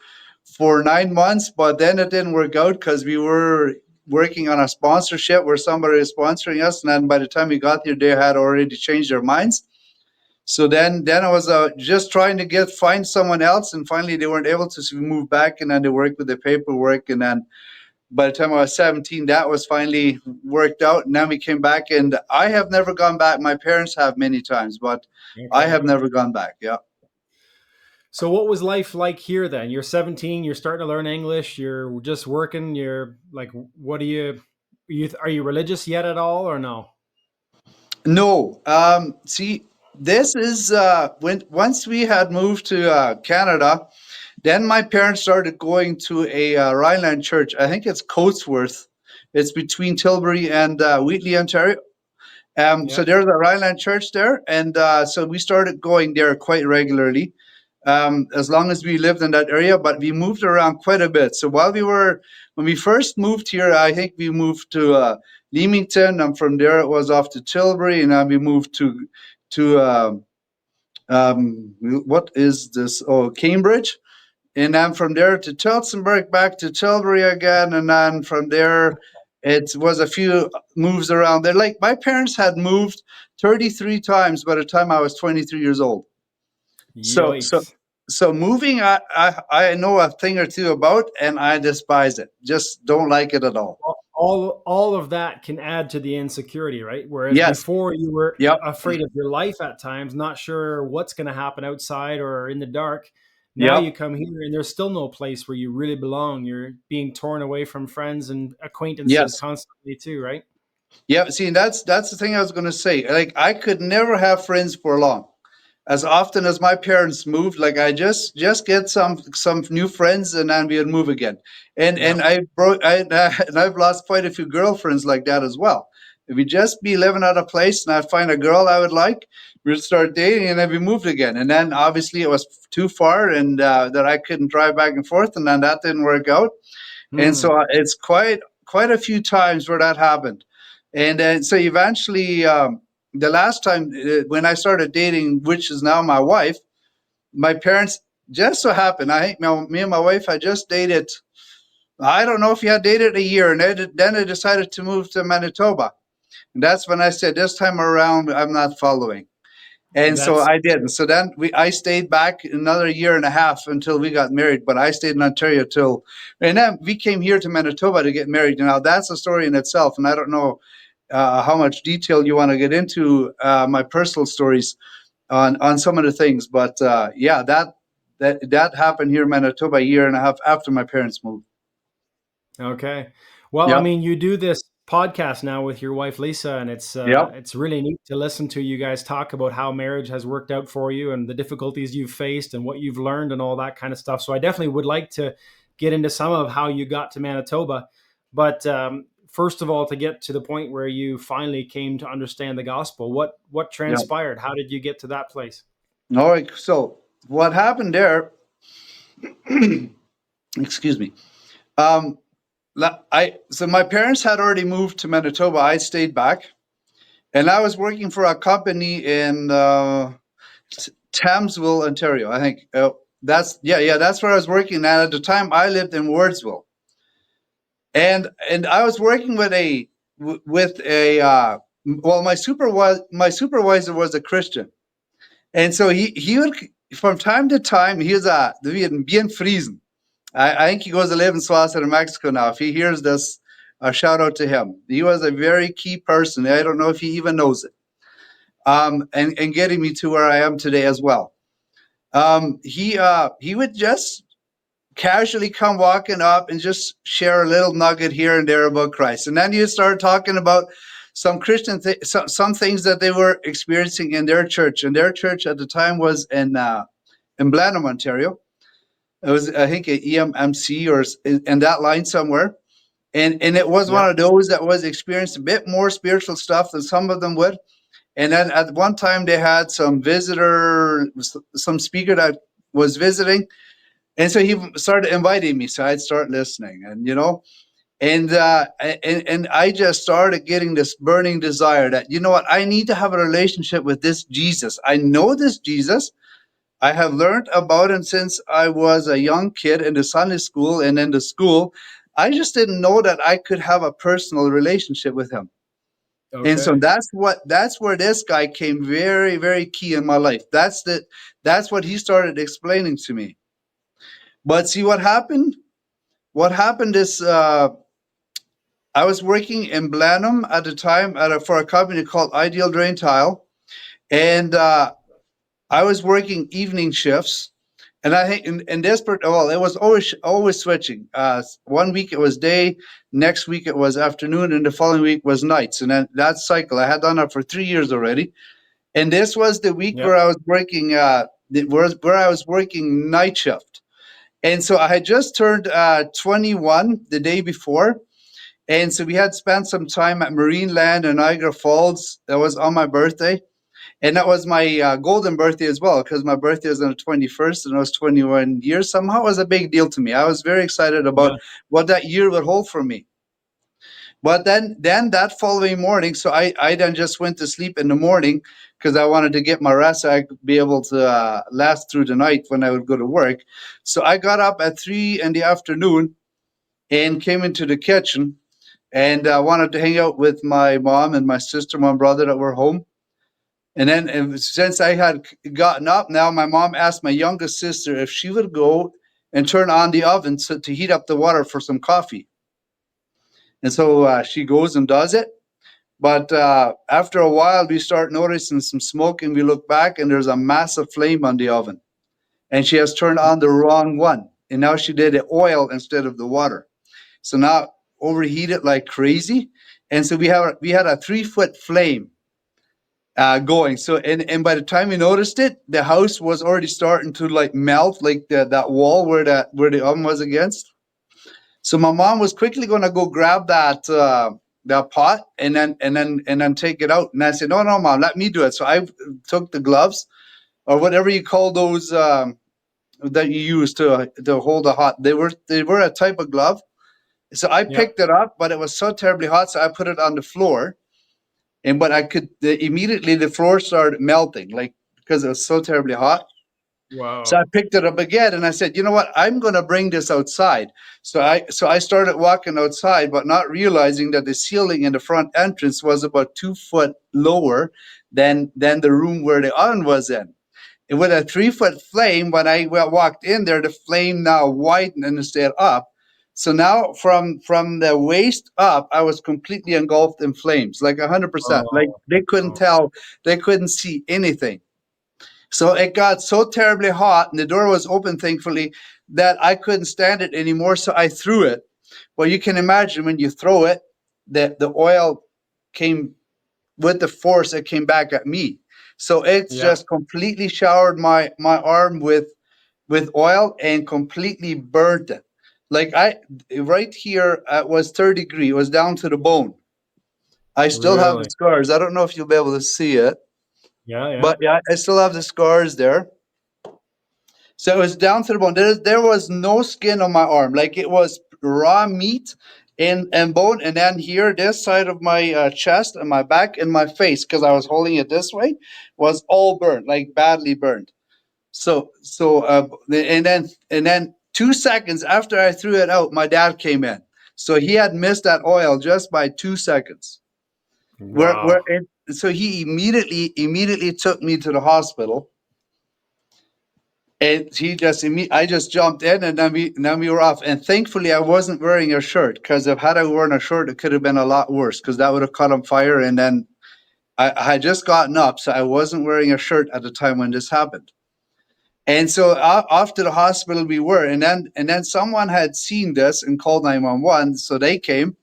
for 9 months, but then it didn't work out because we were working on a sponsorship where somebody is sponsoring us, and then by the time we got here, they had already changed their minds. So then I was just trying to find someone else, and finally they weren't able to. So we moved back, and then they worked with the paperwork, and then by the time I was 17, that was finally worked out. And then we came back, and I have never gone back. My parents have many times, but I Okay. have never gone back. Yeah. So what was life like here then? You're 17, you're starting to learn English, you're just working, you're like what do you are you religious yet at all or no? No. See, this is when once we had moved to Canada, then my parents started going to a Rhineland church. I think it's Coatsworth. It's between Tilbury and Wheatley, Ontario. So Yeah. there's a Rhineland church there, and so we started going there quite regularly, as long as we lived in that area. But we moved around quite a bit. So when we first moved here, I think we moved to Leamington, and from there it was off to Tilbury, and then we moved to what is this? Oh, Cambridge. And then from there to Tillsonburg, back to Tilbury again, and then from there, it was a few moves around there. Like my parents had moved 33 times by the time I was 23 years old. So so Yikes. so moving, I know a thing or two about, and I despise it. Just don't like it at all. All of that can add to the insecurity, right? Whereas Yes. before you were Yep. afraid of your life at times, not sure what's going to happen outside or in the dark. Now you Yep. come here and there's still no place where you really belong. You're being torn away from friends and acquaintances Yes. constantly too, right? Yeah. See, that's the thing I was going to say. Like I could never have friends for long. As often as my parents moved, like I just get some new friends, and then we'd move again. And Yeah. and I've lost quite a few girlfriends like that as well. If we just be living at a place and I'd find a girl I would like, we'd start dating, and then we moved again. And then obviously it was too far, and that I couldn't drive back and forth, and then that didn't work out. And so Hmm. it's quite a few times where that happened. And then so eventually, the last time when I started dating, which is now my wife, my parents just so happened. I think me and my wife had just dated. I don't know if we had dated a year, and then I decided to move to Manitoba. And that's when I said, this time around, I'm not following. And so That's I did. And so then I stayed back another year and a half until we got married. But I stayed in Ontario till, and then we came here to Manitoba to get married. Now that's a story in itself, and I don't know how much detail you want to get into my personal stories on some of the things. But yeah, that happened here in Manitoba a year and a half after my parents moved. okay. Well, I Yep. mean, you do this. podcast now with your wife Lisa, and Yep. it's really neat to listen to you guys talk about how marriage has worked out for you and the difficulties you've faced and what you've learned and all that kind of stuff. So I definitely would like to get into some of how you got to Manitoba, but first of all, to get to the point where you finally came to understand the gospel, what Yep. transpired? How did you get to that place? All right. So what happened there? Excuse me. Um, so my parents had already moved to Manitoba. I stayed back, and I was working for a company in Thamesville, Ontario. I think that's where I was working. And at the time, I lived in Wordsville, and I was working with a well, my supervisor was a Christian, and so he would from time to time he was bien friesen. I think he goes to live in Swaziland in Mexico now. If he hears this, a shout out to him. He was a very key person. I don't know if he even knows it. And getting me to where I am today as well. He would just casually come walking up and just share a little nugget here and there about Christ, and then you start talking about some Christian some things that they were experiencing in their church. And their church at the time was in Blenheim, Ontario. It was, I think, an EMMC or in that line somewhere. And it was Yeah. one of those that was experiencing a bit more spiritual stuff than some of them would. And then at one time they had some speaker that was visiting. And so he started inviting me. So I'd start listening, and I just started getting this burning desire that, you know what, I need to have a relationship with this Jesus. I know this Jesus. I have learned about him since I was a young kid in the Sunday school and in the school. I just didn't know that I could have a personal relationship with him. And so Okay. that's where this guy came very, very key in my life. That's what he started explaining to me. But see what happened? What happened is I was working in Blenheim at the time for a company called Ideal Drain Tile, and I was working evening shifts. And I think in desperate, well, it was always switching. One week it was day, next week it was afternoon, and the following week was nights. And then that cycle, I had done that for 3 years already. And this was the week Yeah. where I was working, where I was working night shift. And so I had just turned 21 the day before. And so we had spent some time at Marine Land in Niagara Falls. That was on my birthday. And that was my golden birthday as well, because my birthday was on the 21st and I was 21 years. Somehow it was a big deal to me. I was very excited about Yeah. what that year would hold for me. But then that following morning, so I then just went to sleep in the morning because I wanted to get my rest so I could be able to last through the night when I would go to work. So I got up at 3 in the afternoon and came into the kitchen, and I wanted to hang out with my mom and my sister, my brother that were home. And then since I had gotten up, now my mom asked my youngest sister if she would go and turn on the oven to heat up the water for some coffee. And so she goes and does it. But after a while, we start noticing some smoke, and we look back, and there's a massive flame on the oven. And she has turned on the wrong one. And now she did the oil instead of the water. So now overheated like crazy. And so we had a 3-foot flame going. So and by the time we noticed it, the house was already starting to like melt, like that wall where the oven was against. So my mom was quickly going to go grab that pot and then take it out. And I said, no, mom, let me do it. So I took the gloves or whatever you call those that you use to hold the hot. They were a type of glove. So I Yeah. picked it up, but it was so terribly hot, so I put it on the floor. But I could immediately the floor started melting, like because it was so terribly hot. So I Wow. picked it up again and I said, you know what? I'm going to bring this outside. So I started walking outside, but not realizing that the ceiling in the front entrance was about 2 foot lower than the room where the oven was in. And with a 3 foot flame, when I walked in there, the flame now widened instead up. So now from the waist up, I was completely engulfed in flames, like 100%. Like Oh, they couldn't no. tell, they couldn't see anything. So it got so terribly hot, and the door was open, thankfully, that I couldn't stand it anymore. So I threw it. Well, you can imagine when you throw it, the oil came with the force. It came back at me. So it's Yeah. just completely showered my arm with oil and completely burnt it. Like right here, it was 3rd degree. It was down to the bone. I still have the Really? scars. I don't know if you'll be able to see it, Yeah. Yeah. but yeah, I still have the scars there. So it was down to the bone. There was no skin on my arm. Like it was raw meat and bone. And then here, this side of my chest and my back and my face, because I was holding it this way, was all burnt, like badly burned. And then 2 seconds after I threw it out, my dad came in. So he had missed that oil just by 2 seconds. Wow. So he immediately took me to the hospital. And I just jumped in, and then we were off. And thankfully, I wasn't wearing a shirt, because if had I worn a shirt, it could have been a lot worse, because that would have caught on fire. And then I had just gotten up, so I wasn't wearing a shirt at the time when this happened. And so off to the hospital we were, and then someone had seen this and called 911, so they came.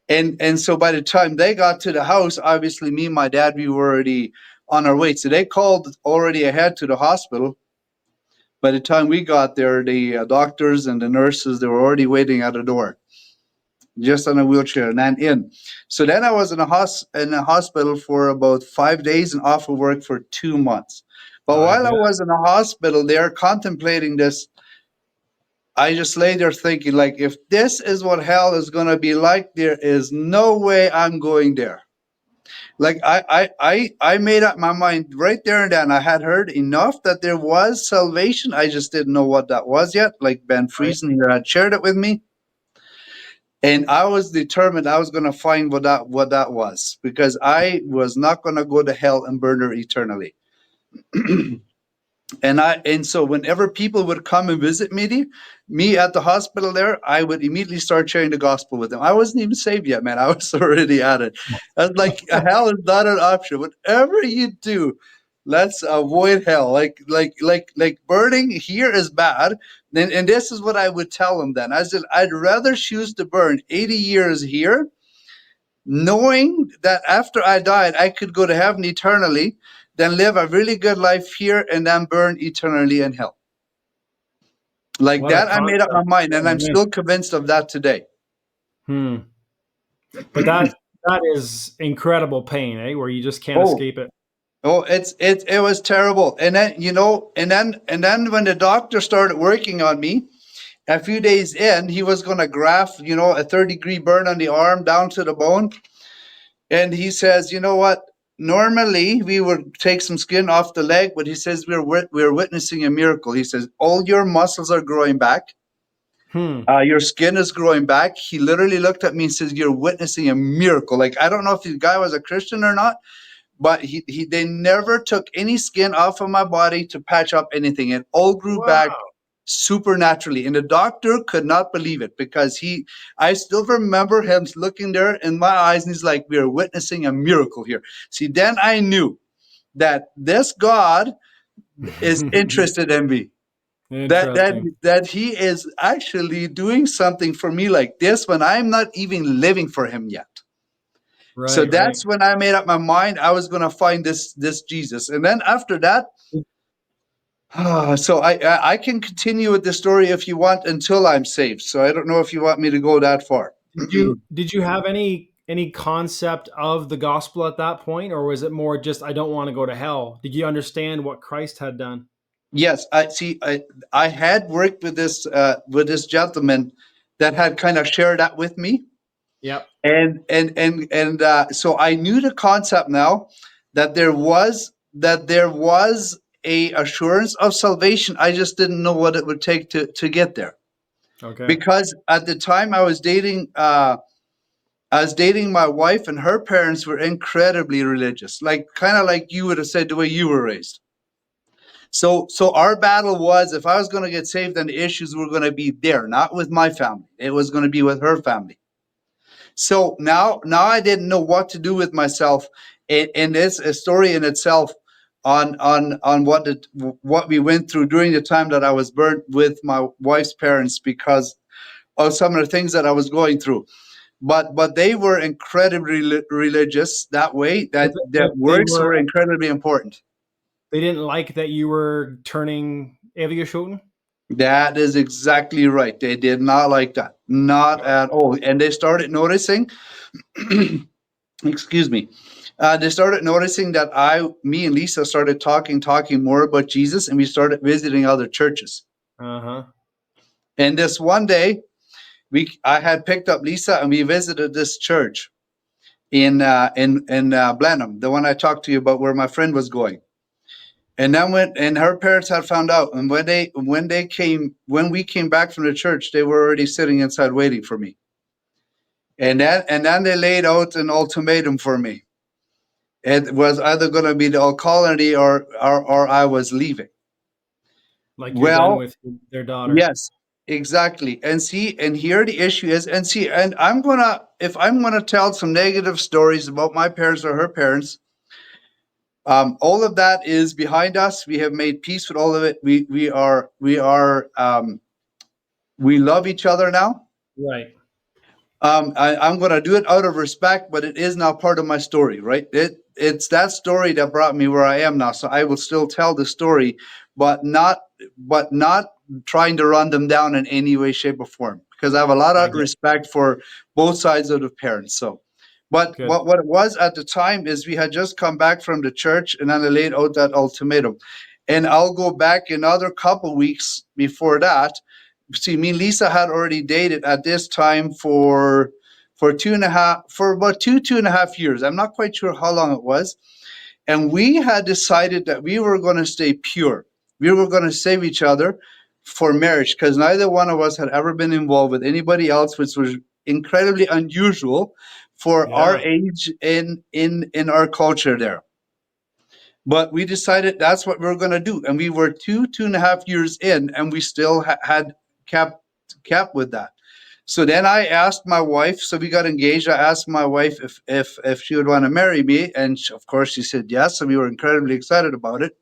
And so by the time they got to the house, obviously me and my dad, we were already on our way. So they called already ahead to the hospital. By the time we got there, the doctors and the nurses, they were already waiting at the door, just on a wheelchair and then in. So then I was in a hospital for about 5 days and off of work for 2 months. But I while I bet. was in the hospital there contemplating this, I just lay there thinking, like, if this is what hell is going to be like, there is no way I'm going there. Like I made up my mind right there and then. I had heard enough that there was salvation. I just didn't know what that was yet. Like Ben Right. Friesen here had shared it with me, and I was determined I was going to find what that was, because I was not going to go to hell and burn there eternally. And so whenever people would come and visit me at the hospital there, I would immediately start sharing the gospel with them. I wasn't even saved yet, man. I was already at it. I was like, hell is not an option. Whatever you do, let's avoid hell. Like burning here is bad. And this is what I would tell them then. I said, I'd rather choose to burn 80 years here, knowing that after I died, I could go to heaven eternally, then live a really good life here and then burn eternally in hell. Like What a that, I made up concept. my mind, and I'm Yeah. still convinced of that today. Hmm. But that is incredible pain, eh? Where you just can't Oh, escape it. it was terrible. And then and then when the doctor started working on me, a few days in, he was going to graft, a 3rd degree burn on the arm down to the bone. And he says, you know what? Normally we would take some skin off the leg, but he says we're witnessing a miracle. He says all your muscles are growing back. Hmm. Your skin is growing back. He literally looked at me and says, "You're witnessing a miracle." Like, I don't know if the guy was a Christian or not, but they never took any skin off of my body to patch up anything. It all grew back Wow. supernaturally, and the doctor could not believe it, because I still remember him looking there in my eyes, and he's like, "We are witnessing a miracle here." See, then I knew that this God is interested in me. That that Interesting. that he is actually doing something for me like this when I'm not even living for him yet. So Right. Right. that's when I made up my mind I was going to find this Jesus. And then after that, so I can continue with the story if you want until I'm saved. So I don't know if you want me to go that far. Did you have any concept of the gospel at that point, or was it more just I don't want to go to hell? Did you understand what Christ had done? Yes, I see. I had worked with this gentleman that had kind of shared that with me, Yep. and so I knew the concept now, that there was a assurance of salvation. I just didn't know what it would take to get there, Okay. because at the time I was dating my wife, and her parents were incredibly religious, like kind of like you would have said the way you were raised. So our battle was, if I was going to get saved, then the issues were going to be there, not with my family. It was going to be with her family. So now I didn't know what to do with myself, and it's a story in itself on what we went through during the time that I was burnt with my wife's parents, because of some of the things that I was going through. but they were incredibly religious that way. That But they works were were incredibly important. they didn't like that you were turning Evigashoten? That is exactly right. They did not like that, not at all. And they started noticing, excuse me, they started noticing that me and Lisa started talking more about Jesus, and we started visiting other churches. Uh-huh. And this one day, I had picked up Lisa, and we visited this church in Blenheim, the one I talked to you about, where my friend was going. And then and her parents had found out, and when we came back from the church, they were already sitting inside waiting for me. And then they laid out an ultimatum for me. It was either going to be the colony or I was leaving. Like you're done Well, with their daughter. yes, exactly. And see, and here the issue is, and if I'm gonna tell some negative stories about my parents or her parents, all of that is behind us. We have made peace with all of it. We love each other now. Right. I'm going to do it out of respect, but it is now part of my story, right? It's that story that brought me where I am now. So I will still tell the story, but not trying to run them down in any way, shape, or form, because I have a lot I of get respect for both sides of the parents. So, but good. what it was at the time is we had just come back from the church, and then I laid out that ultimatum, and I'll go back another couple weeks before that. See, me and Lisa had already dated at this time for about 2.5 years. I'm not quite sure how long it was. And we had decided that we were going to stay pure. We were going to save each other for marriage, because neither one of us had ever been involved with anybody else, which was incredibly unusual for our Yeah. age in our culture there. But we decided that's what we were going to do, and we were 2.5 years in, and we still had kept with that. So then I asked my wife. So we got engaged. I asked my wife if she would want to marry me, and of course she said yes. So we were incredibly excited about it.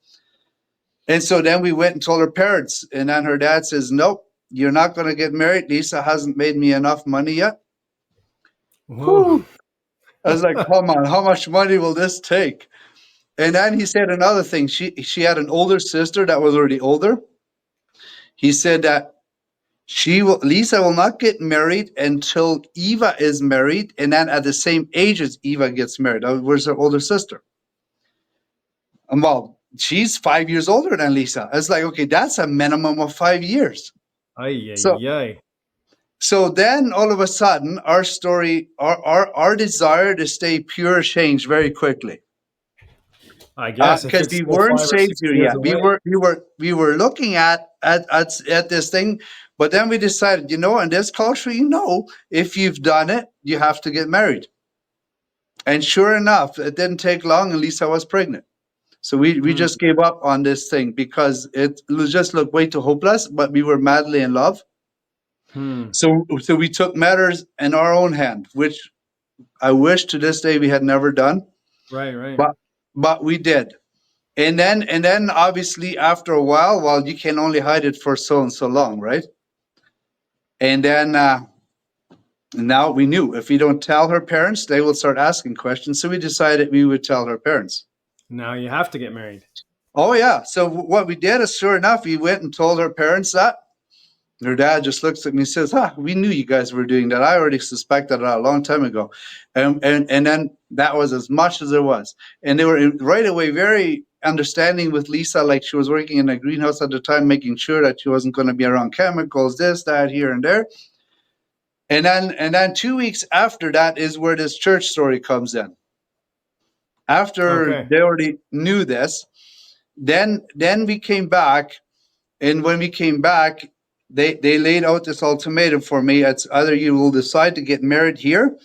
And so then we went and told her parents, and then her dad says, "Nope, you're not going to get married. Lisa hasn't made me enough money yet." Whoa. Whew. I was like, "Come on, how much money will this take?" And then he said another thing. She had an older sister that was already older. He said that Lisa will not get married until Eva is married, and then at the same age as Eva gets married. That was her older sister. And well, she's 5 years older than Lisa. I was like, okay, that's a minimum of 5 years. Ay, So ay, ay. so then all of a sudden, our story, our desire to stay pure changed very quickly. I guess if Because it's we still weren't 5 or saved 6 here years yet. away. We were looking at this thing, but then we decided, in this culture, if you've done it, you have to get married. And sure enough, it didn't take long, and Lisa was pregnant. So we Hmm. just gave up on this thing because it just looked way too hopeless, but we were madly in love. Hmm. So we took matters in our own hand, which I wish to this day we had never done, Right, right. but we did. And then obviously after a while, well, you can only hide it for so and so long, right? And then now we knew if we don't tell her parents, they will start asking questions. So we decided we would tell her parents. Now you have to get married. Oh yeah. So what we did is, sure enough, we went and told her parents that. Her dad just looks at me and says, we knew you guys were doing that. I already suspected that a long time ago. And then that was as much as there was. And they were right away very understanding with Lisa, like she was working in a greenhouse at the time, making sure that she wasn't going to be around chemicals, this, that, here and there. And then 2 weeks after that is where this church story comes in. After Okay. they already knew this, then we came back. And when we came back, they laid out this ultimatum for me. It's either you will decide to get married here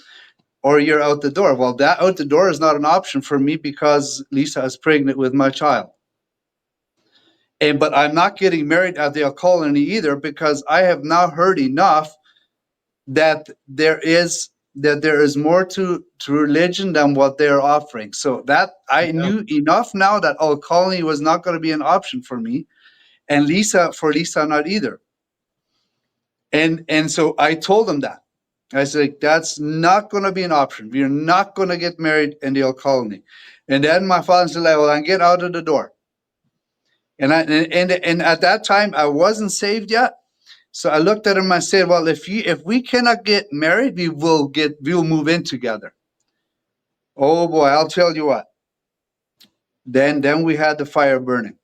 or you're out the door. Well, that out the door is not an option for me because Lisa is pregnant with my child. But I'm not getting married at the colony either, because I have now heard enough that there is more to religion than what they're offering. So that I Yeah. knew enough now that colony was not going to be an option for me, and for Lisa not either. And so I told them that. I said, that's not going to be an option. We're not going to get married in the old colony. And then my father said, like, well, then get out of the door. And at that time, I wasn't saved yet. So I looked at him and I said, well, if we cannot get married, we'll move in together. Oh boy, I'll tell you what. Then we had the fire burning.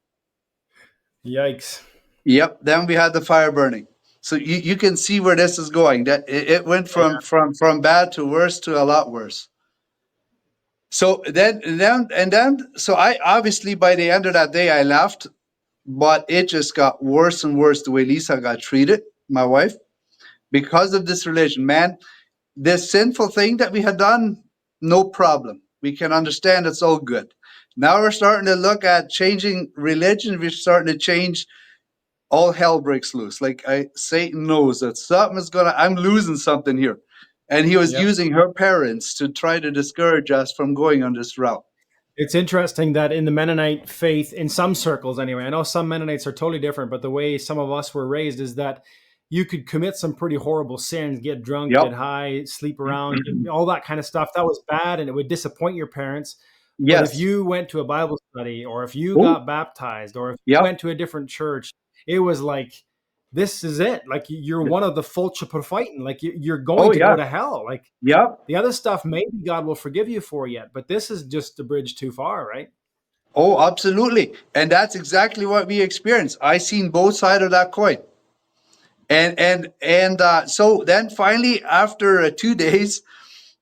Yikes. Yep, then we had the fire burning. So you can see where this is going. That it went from bad to worse to a lot worse. So so I obviously by the end of that day I left, but it just got worse and worse the way Lisa got treated, my wife, because of this religion. Man, this sinful thing that we had done, no problem. We can understand it's all good. Now we're starting to look at changing religion. We're starting to change. All hell breaks loose. Like Satan knows that something is I'm losing something here. And he was using her parents to try to discourage us from going on this route. It's interesting that in the Mennonite faith, in some circles anyway, I know some Mennonites are totally different, but the way some of us were raised is that you could commit some pretty horrible sins, get drunk, Yep. get high, sleep around, all that kind of stuff. That was bad and it would disappoint your parents. Yes. But if you went to a Bible study or if you got baptized or if you went to a different church, it was like, this is it. Like you're one of the Fulcha fighting. Like you're going to go to hell. Like the other stuff, maybe God will forgive you for yet, but this is just the bridge too far, right? Oh, absolutely. And that's exactly what we experienced. I seen both sides of that coin. And so then finally, after 2 days,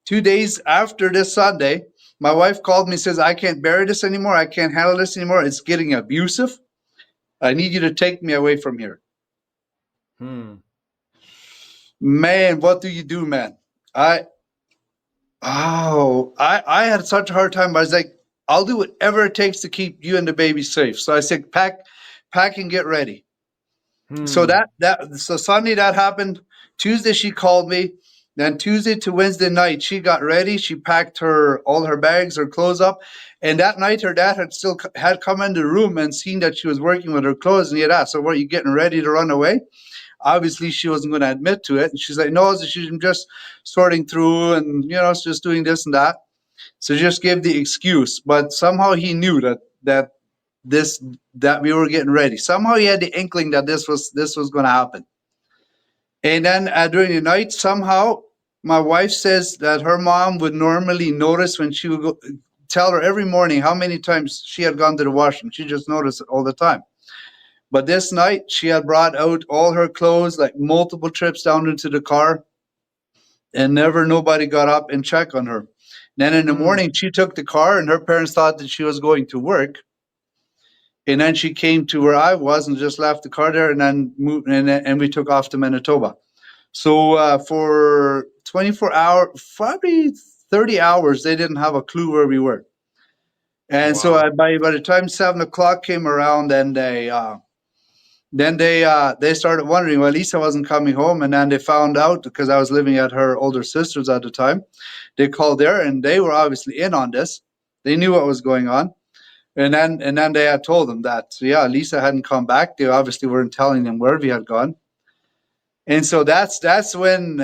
2 days after this Sunday, my wife called me and says, I can't bear this anymore. I can't handle this anymore. It's getting abusive. I need you to take me away from here. Man, what do you do, man? I had such a hard time. I was like, I'll do whatever it takes to keep you and the baby safe. So I said, pack and get ready. So so Sunday that happened. Tuesday she called me. Then Tuesday to Wednesday night, she got ready. She packed all her bags, her clothes up. And that night, her dad had come in the room and seen that she was working with her clothes. And he had asked, so what, are you getting ready to run away? Obviously, she wasn't going to admit to it. And she's like, no, she's just sorting through and, just doing this and that. So just gave the excuse. But somehow he knew that we were getting ready. Somehow he had the inkling that this was going to happen. And then during the night, somehow my wife says that her mom would normally notice when she would tell her every morning how many times she had gone to the washroom. She just noticed it all the time. But this night, she had brought out all her clothes, like multiple trips down into the car, and never nobody got up and checked on her. Then in the morning, she took the car, and her parents thought that she was going to work. And then she came to where I was and just left the car there, and then moved, and we took off to Manitoba. So for 24 hours, probably 30 hours, they didn't have a clue where we were. And so by the time 7 o'clock came around, then they started wondering, well, Lisa wasn't coming home. And then they found out, because I was living at her older sister's at the time, they called there and they were obviously in on this. They knew what was going on. And then they had told them that, so yeah, Lisa hadn't come back. They obviously weren't telling them where we had gone. And so that's when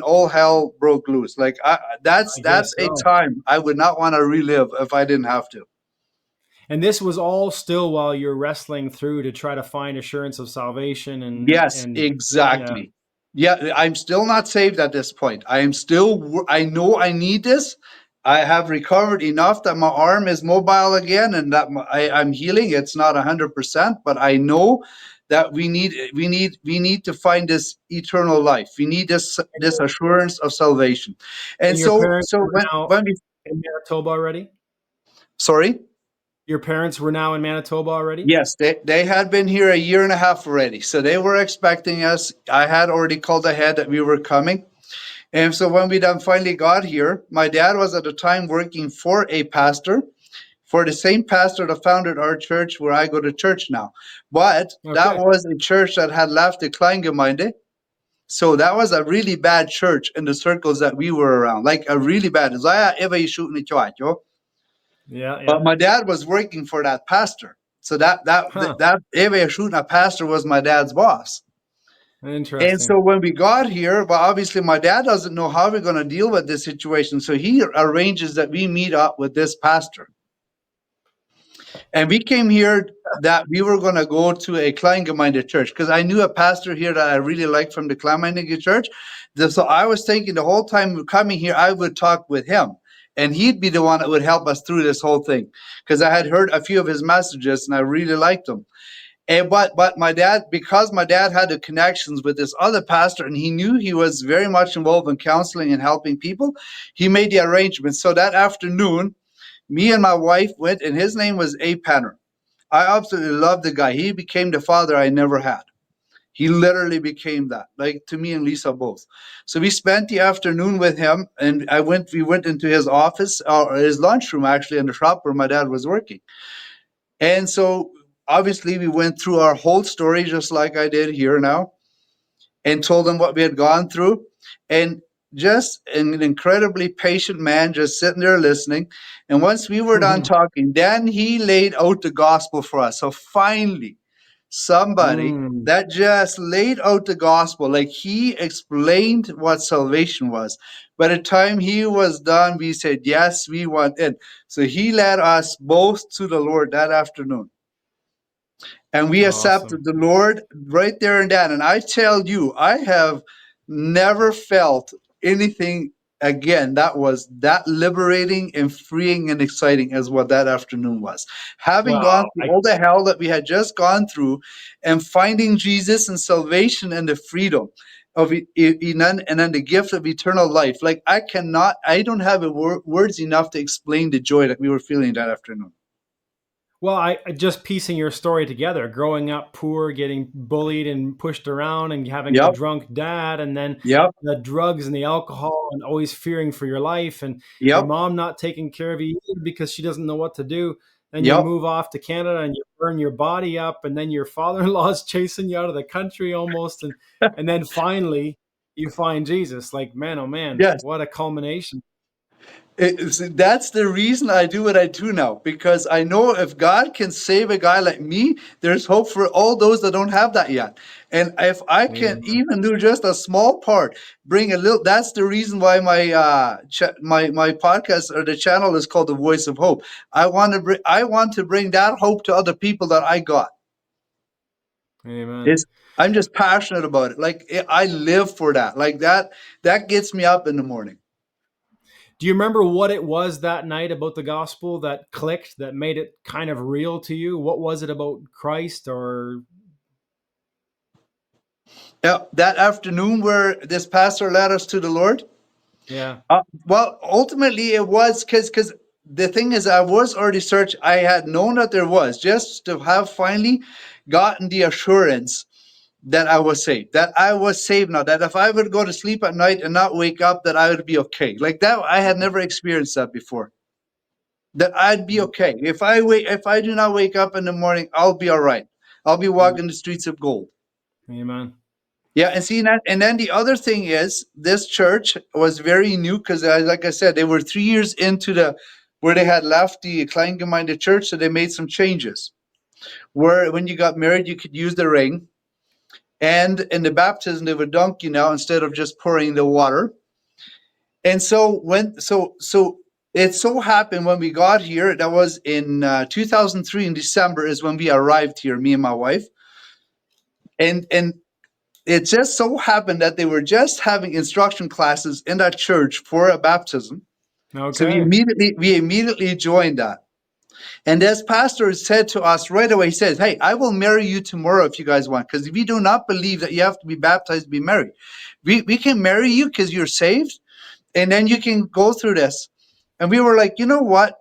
all hell broke loose. Like that's a time I would not want to relive if I didn't have to. And this was all still while you're wrestling through to try to find assurance of salvation. And yes, exactly. Yeah, I'm still not saved at this point. I know I need this. I have recovered enough that my arm is mobile again, and that I'm healing. It's not 100%, but I know that we need to find this eternal life. We need this assurance of salvation. And so when we in Manitoba already. Sorry. Your parents were now in Manitoba already? Yes, they had been here a year and a half already. So they were expecting us. I had already called ahead that we were coming. And so when we then finally got here, my dad was at the time working for a pastor, for the same pastor that founded our church where I go to church now. But that was a church that had left the Kleingemeinde. So that was a really bad church in the circles that we were around, like a really bad. Yeah. But my dad was working for that pastor. So that pastor was my dad's boss. And Interesting. so when we got here, well, obviously my dad doesn't know how we're going to deal with this situation. So he arranges that we meet up with this pastor. And we came here that we were going to go to a Kleingemeinde church because I knew a pastor here that I really liked from the Kleingemeinde church. So I was thinking the whole time coming here, I would talk with him. And he'd be the one that would help us through this whole thing because I had heard a few of his messages and I really liked them. And but my dad, because my dad had the connections with this other pastor and he knew he was very much involved in counseling and helping people, he made the arrangements. So that afternoon, me and my wife went, and his name was A. Penner. I absolutely loved the guy. He became the father I never had. He literally became that, like to me and Lisa both. So we spent the afternoon with him, and we went into his office, or his lunchroom actually, in the shop where my dad was working. And so obviously we went through our whole story just like I did here now and told him what we had gone through. And just an incredibly patient man just sitting there listening. And once we were done talking, then he laid out the gospel for us. So finally, somebody Mm. that just laid out the gospel, like he explained what salvation was. By the time he was done, we said, yes, we want in. So he led us both to the Lord that afternoon. And we accepted Awesome. the Lord right there and then. And I tell you, I have never felt anything again that was that liberating and freeing and exciting as what that afternoon was. Having gone Wow. through all the hell that we had just gone through and finding Jesus and salvation and the freedom of and then the gift of eternal life. Like I don't have words enough to explain the joy that we were feeling that afternoon. Well, I just piecing your story together, growing up poor, getting bullied and pushed around and having the Yep. drunk dad and then Yep. the drugs and the alcohol and always fearing for your life and your Yep. mom not taking care of you because she doesn't know what to do. Then you Yep. move off to Canada and you burn your body up and then your father-in-law is chasing you out of the country almost and then finally you find Jesus. Like, man, oh man, Yes. what a culmination. That's the reason I do what I do now, because I know if God can save a guy like me, there's hope for all those that don't have that yet. And if I can Amen. even do just a small part, bring a little, that's the reason why my podcast or the channel is called The Voice of Hope. I want to bring that hope to other people that I got. Amen. It's I'm just passionate about it. Like I live for that. Like that gets me up in the morning. Do you remember what it was that night about the gospel that clicked, that made it kind of real to you? What was it about Christ or Yeah, that afternoon where this pastor led us to the Lord. yeah. Well, ultimately it was because the thing is, I was already searched. I had known that there was just to have finally gotten the assurance that I was saved. That I was saved now. That if I would go to sleep at night and not wake up, that I would be okay. Like that, I had never experienced that before. That I'd be okay if I do not wake up in the morning, I'll be all right. I'll be walking the streets of gold. Amen. Yeah, and see that, and then the other thing is, this church was very new because, like I said, they were 3 years into the where they had left the Kleingemeinde church, so they made some changes. Where when you got married, you could use the ring, and in the baptism they would dunk you now instead of just pouring the water. And so it so happened when we got here, that was in 2003 in December, is when we arrived here, me and my wife, and it just so happened that they were just having instruction classes in that church for a baptism. So Okay. we immediately joined that. And this pastor said to us right away, he says, hey, I will marry you tomorrow if you guys want, because we do not believe that you have to be baptized to be married. We can marry you because you're saved, and then you can go through this. And we were like, you know what?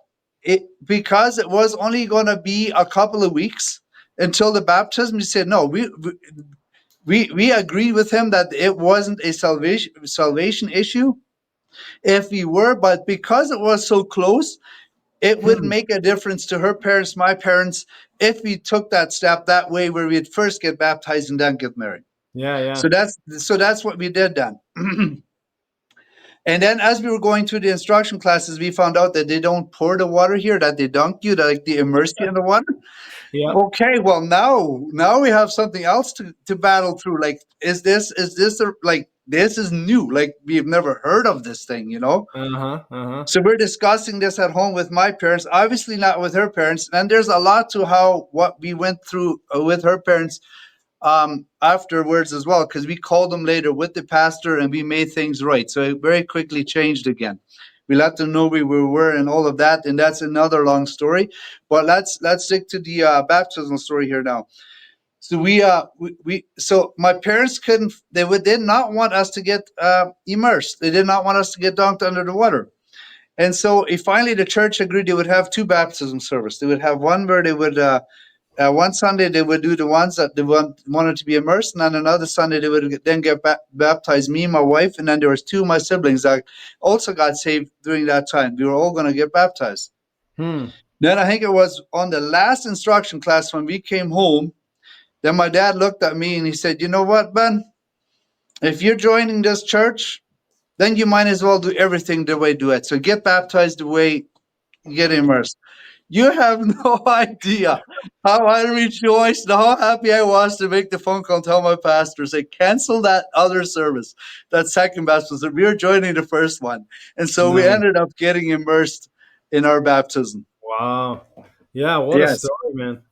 Because it was only going to be a couple of weeks until the baptism, he said, no, we agreed with him that it wasn't a salvation issue if we were, but because it was so close, it wouldn't Hmm. make a difference to her parents, my parents, if we took that step that way, where we'd first get baptized and then get married. Yeah, yeah. So that's what we did then. And then as we were going through the instruction classes, we found out that they don't pour the water here, that they dunk you, that like they immerse you in the water. Yeah. Okay, well now we have something else to battle through. Like, like this is new. Like we've never heard of this thing, you know? Uh-huh. Uh-huh. So we're discussing this at home with my parents, obviously not with her parents. And there's a lot to how what we went through with her parents afterwards as well, because we called them later with the pastor and we made things right. So it very quickly changed again. We let them know we were and all of that, and that's another long story. But let's stick to the baptismal story here now. So so my parents did not want us to get immersed. They did not want us to get dunked under the water. And so finally the church agreed they would have two baptism services. They would have one where they would one Sunday they would do the ones that they wanted to be immersed, and on another Sunday they would then get baptized, me and my wife, and then there was two of my siblings that also got saved during that time. We were all going to get baptized. Then I think it was on the last instruction class when we came home, then my dad looked at me and he said, "You know what, Ben? If you're joining this church, then you might as well do everything the way you do it. So get baptized the way you get immersed." You have no idea how I rejoiced and how happy I was to make the phone call and tell my pastor, say, cancel that other service, that second baptism. We were joining the first one. And so we Nice. ended up getting immersed in our baptism. Wow. Yeah, what a Yes. story, man.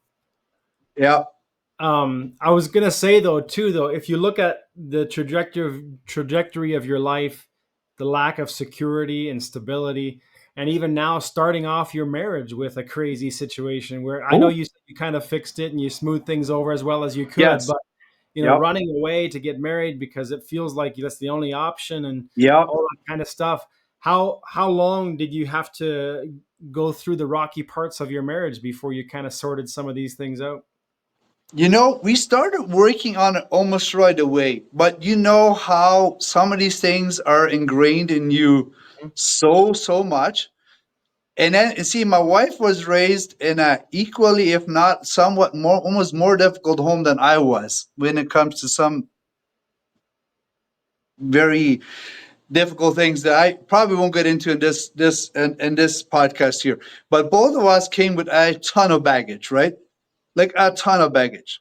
Yeah. I was gonna say though, if you look at the trajectory of your life, the lack of security and stability, and even now starting off your marriage with a crazy situation where I know Oh, you said you kind of fixed it and you smoothed things over as well as you could, yes. but Yep. running away to get married because it feels like that's the only option and Yep. all that kind of stuff. How long did you have to go through the rocky parts of your marriage before you kind of sorted some of these things out? We started working on it almost right away, but you know how some of these things are ingrained in you so much. And then you see, my wife was raised in a equally, if not somewhat more, almost more difficult home than I was when it comes to some very difficult things that I probably won't get into in this podcast here. But both of us came with a ton of baggage, right? Like a ton of baggage.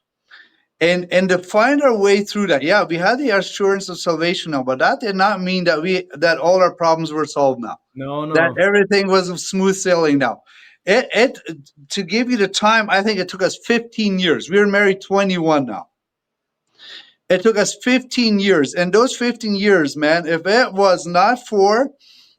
And to find our way through that, yeah, we had the assurance of salvation now, but that did not mean that all our problems were solved now, No, that no. everything was smooth sailing now. It to give you the time, I think it took us 15 years. We were married 21 now. It took us 15 years, and those 15 years, man, if it was not for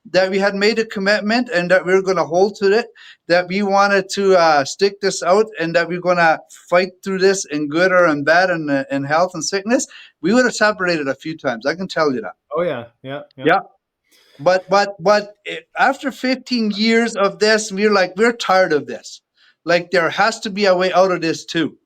that we had made a commitment and that we were going to hold to it, that we wanted to stick this out and that we are going to fight through this in good or in bad and in health and sickness, we would have separated a few times. I can tell you that. Oh yeah, yeah, yeah. Yeah. After 15 years of this, we're tired of this. Like there has to be a way out of this too.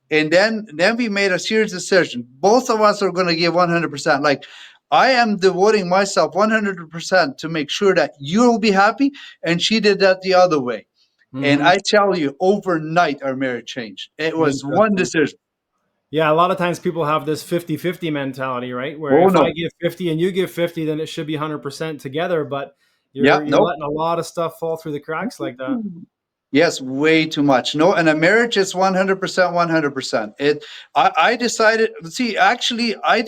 And then we made a serious decision. Both of us are going to give 100%. Like I am devoting myself 100% to make sure that you'll be happy. And she did that the other way. And Hmm. I tell you, overnight our marriage changed. It was one Interesting. decision. Yeah, a lot of times people have this 50-50 mentality, right? Where Oh if I no. give 50 and you give 50, then it should be 100% together, but Yeah, you're no. letting a lot of stuff fall through the cracks like that. Yes, way too much. No, and a marriage is 100%, 100%. I decided, see, actually, I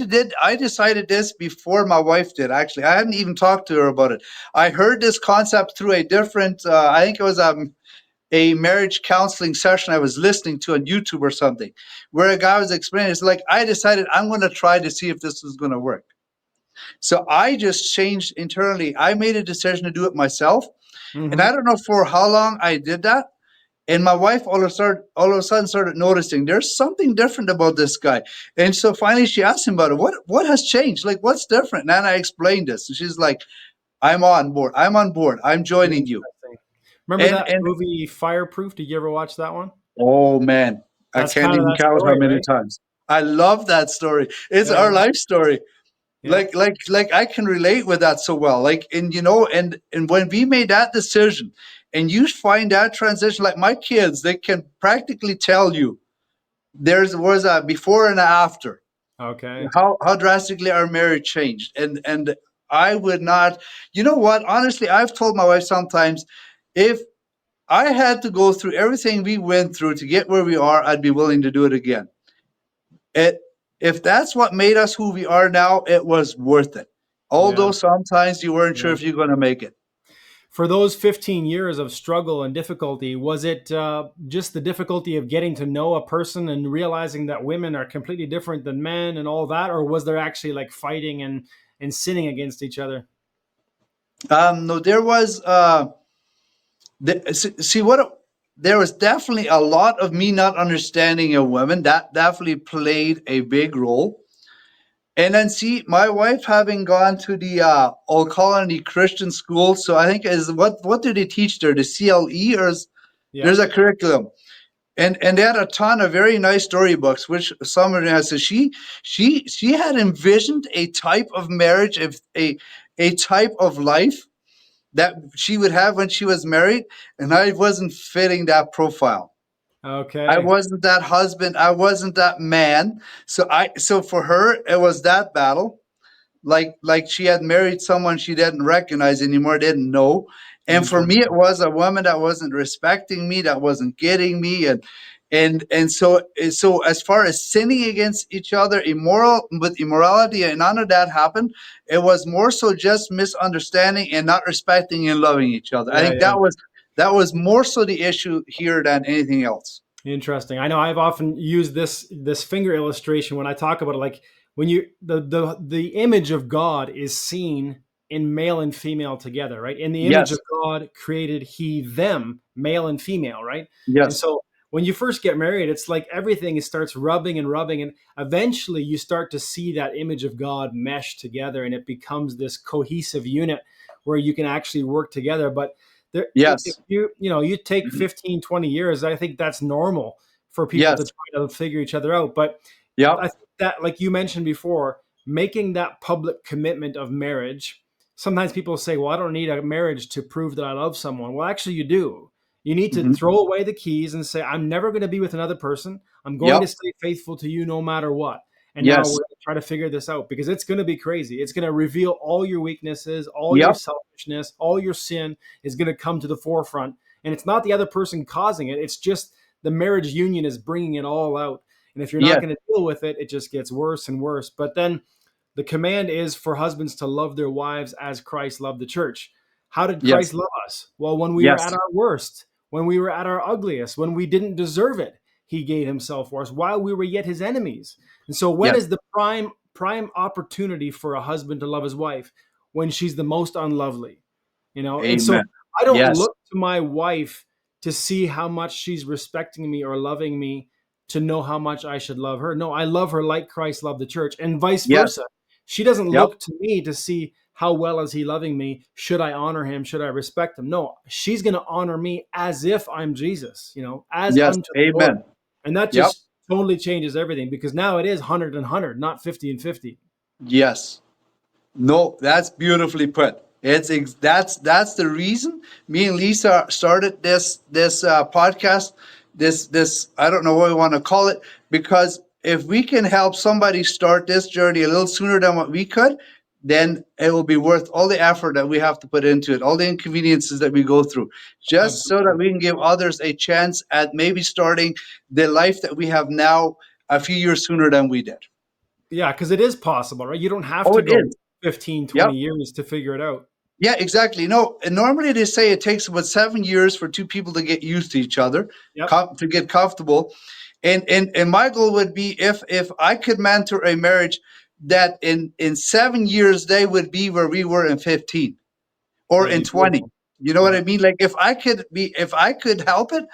decided this before my wife did, actually. I hadn't even talked to her about it. I heard this concept through a different, I think it was a marriage counseling session I was listening to on YouTube or something, where a guy was explaining, it's like, I decided I'm going to try to see if this was going to work. So I just changed internally. I made a decision to do it myself. And I Hmm. don't know for how long I did that. And my wife all of a sudden started noticing there's something different about this guy. And so finally she asked him about it. What has changed? Like what's different? And I explained this. And she's like, I'm on board. I'm on board. I'm joining you. Interesting. Remember And that and movie Fireproof? Did you ever watch that one? oh man, I That's can't kind of even that count how story, many right? times. I love that story. It's Yeah, our life story. yeah. Like I can relate with that so well. Like and when we made that decision and you find that transition, like my kids, they can practically tell you there was a before and a after Okay. how drastically our marriage changed. And I would not. You know what? Honestly, I've told my wife sometimes, if I had to go through everything we went through to get where we are, I'd be willing to do it again. It, if that's what made us who we are now, it was worth it. Yeah. Although sometimes you weren't sure Yeah. if you're going to make it. For those 15 years of struggle and difficulty, was it just the difficulty of getting to know a person and realizing that women are completely different than men and all that, or was there actually like fighting and sinning against each other? No, there was. See what. There was definitely a lot of me not understanding a woman. That definitely played a big role. And then see, my wife having gone to the Old Colony Christian School, so I think is what do they teach there? The CLE or Yeah. there's a curriculum, and they had a ton of very nice storybooks, which some of them has. So she had envisioned a type of marriage, if a type of life that she would have when she was married, and I wasn't fitting that profile. I Okay. wasn't that husband. I wasn't that man. So for her, it was that battle, like she had married someone she didn't recognize anymore, didn't know. And for me, it Interesting. was a woman that wasn't respecting me, that wasn't getting me, and so as far as sinning against each other, immoral with immorality, and none of that happened. It was more so just misunderstanding and not respecting and loving each other. I Yeah. think Yeah. that was more so the issue here than anything else. Interesting. I know I've often used this finger illustration when I talk about it. Like when you the image of God is seen in male and female together, right? In the image of Yes, God created He them, male and female, right? And yes, so when you first get married, it's like everything starts rubbing and rubbing, and eventually you start to see that image of God mesh together, and it becomes this cohesive unit where you can actually work together. But there, if yes, you take mhm, 15, 20 years, I think that's normal for people to yes, try to figure each other out. But I yep, think that, like you mentioned before, making that public commitment of marriage, sometimes people say, well, I don't need a marriage to prove that I love someone. Well, actually you do. You need to mhm, throw away the keys and say, I'm never going to be with another person. I'm going yep, to stay faithful to you no matter what. And now we're yes, going to try to figure this out because it's going to be crazy. It's going to reveal all your weaknesses, all your yep, selfishness, all your sin is going to come to the forefront. And it's not the other person causing it. It's just the marriage union is bringing it all out. And if you're not yes, going to deal with it, it just gets worse and worse. But then the command is for husbands to love their wives as Christ loved the church. How did yes, Christ love us? Well, when we were at yes, our worst, when we were at our ugliest, when we didn't deserve it, he gave himself for us while we were yet his enemies. And so when yes. is the prime opportunity for a husband to love his wife? When she's the most unlovely. And so Amen. I don't Yes, look to my wife to see how much she's respecting me or loving me to know how much I should love her. No, I love her like Christ loved the church, and vice yes, versa. She doesn't yep, look to me to see how well is he loving me. Should I honor him? Should I respect him? No, she's going to honor me as if I'm Jesus, as yes, unto the Lord. amen. And that Yep, just totally changes everything because now it is 100 and 100, not 50 and 50. yes. No, that's beautifully put. That's the reason me and Lisa started this podcast. This I don't know what we want to call it, because if we can help somebody start this journey a little sooner than what we could, then it will be worth all the effort that we have to put into it, all the inconveniences that we go through, just so that Absolutely. we can give others a chance at maybe starting the life that we have now a few years sooner than we did. Yeah, because it is possible, right? You don't have Oh, to it go is. 15, Yep. 20 years to figure it out. Yeah, exactly. No, and normally they say it takes about 7 years for two people to get used to each other, Yep. to get comfortable. And my goal would be, if I could mentor a marriage, that in 7 years they would be where we were in 15 or That'd in be 20. beautiful. You know what Yeah. I mean? Like if I could help it,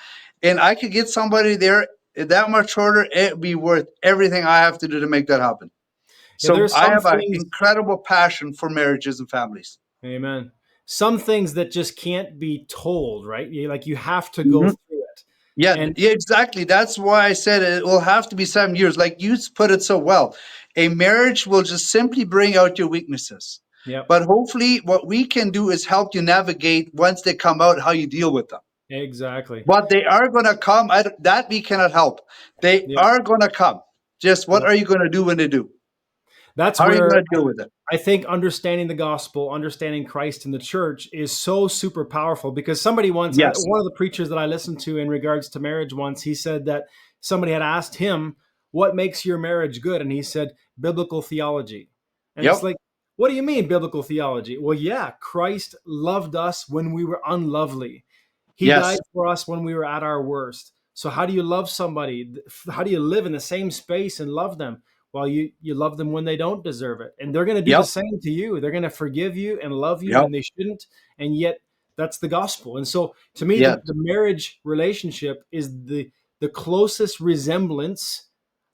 and I could get somebody there that much shorter, it'd be worth everything I have to do to make that happen. Yeah, So there's I some have an things, incredible passion for marriages and families. amen. Some things that just can't be told, right? You have to go through it. Yeah, And yeah, exactly. That's why I said it will have to be 7 years. Like you put it so well. A marriage will just simply bring out your weaknesses. yep, But hopefully, what we can do is help you navigate once they come out, how you deal with them. exactly. But they are going to come. That we cannot help. They Yep. are going to come. Just what Yep. are you going to do when they do? That's How are you where going to deal with it? I think understanding the gospel, understanding Christ in the church is so super powerful, because somebody once, Yes. one of the preachers that I listened to in regards to marriage once, he said that somebody had asked him, what makes your marriage good? And he said, biblical theology. And it's Yep. like, what do you mean biblical theology? Well, yeah, Christ loved us when we were unlovely. He died Yes. for us when we were at our worst. So how do you love somebody? How do you live in the same space and love them? Well, you love them when they don't deserve it, and they're going to do the Yep. same to you. They're going to forgive you and love you Yep. when they shouldn't, and yet that's the gospel. And so, to me, Yes. the marriage relationship is the closest resemblance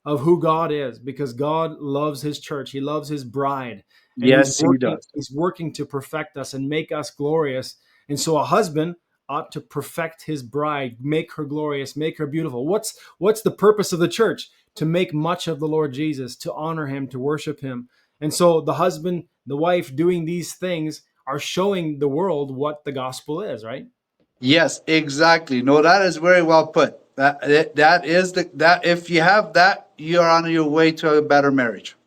of who God is, because God loves His church. He loves His bride, and Yes, he does. He's working to perfect us and make us glorious. And so, a husband ought to perfect his bride, make her glorious, make her beautiful. What's the purpose of the church? To make much of the Lord Jesus, to honor him, to worship him. And so the husband, the wife doing these things are showing the world what the gospel is, right? Yes, exactly. No, that is very well put. That is that if you have that, you are on your way to a better marriage.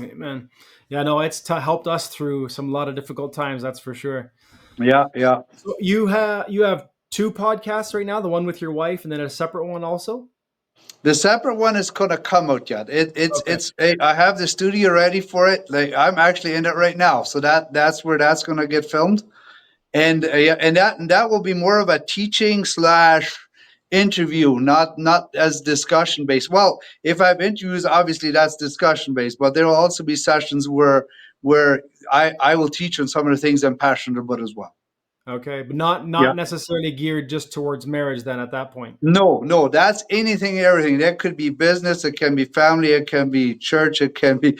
Amen. Yeah, no, it's helped us through some lot of difficult times, that's for sure. Yeah, yeah. So you have two podcasts right now, the one with your wife and then a separate one also? The separate one is gonna come out yet. Okay. I have the studio ready for it. Like I'm actually in it right now, so that's where that's gonna get filmed. And yeah, and that will be more of a teaching slash interview, not as discussion based. Well, if I have interviews, obviously that's discussion based, but there will also be sessions where I will teach on some of the things I'm passionate about as well. Okay, but not necessarily geared just towards marriage then at that point. No, no, that's anything, everything. That could be business, it can be family, it can be church, it can be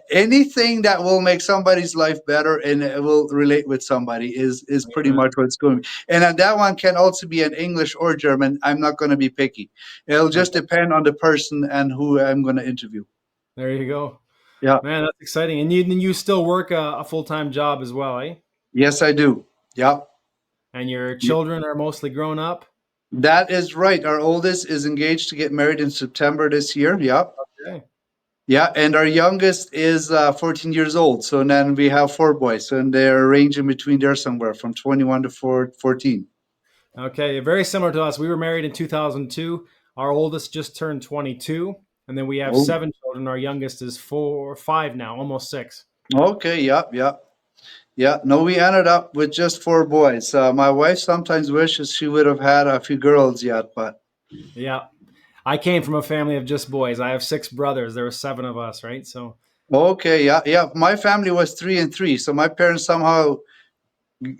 anything that will make somebody's life better and it will relate with somebody is pretty Amen. much what it's going to be. And that one can also be in English or German. I'm not going to be picky. It'll just Okay. depend on the person and who I'm going to interview. There you go. Yeah. Man, that's exciting. And you still work a full-time job as well, eh? Yes, I do. Yeah. And your children are mostly grown up? That is right. Our oldest is engaged to get married in September this year. Yeah. Okay. Yeah, and our youngest is 14 years old. So then we have four boys, and they're ranging between there somewhere from 21 to 14. Okay, very similar to us. We were married in 2002. Our oldest just turned 22, and then we have Oh, seven children. Our youngest is 5 now, almost 6. okay. Yeah, yeah, yeah. No, we ended up with just four boys. My wife sometimes wishes she would have had a few girls yet, but Yeah. I came from a family of just boys. I have 6 brothers. There were 7 of us, right? So, okay. Yeah, yeah. My family was 3 and 3, so my parents somehow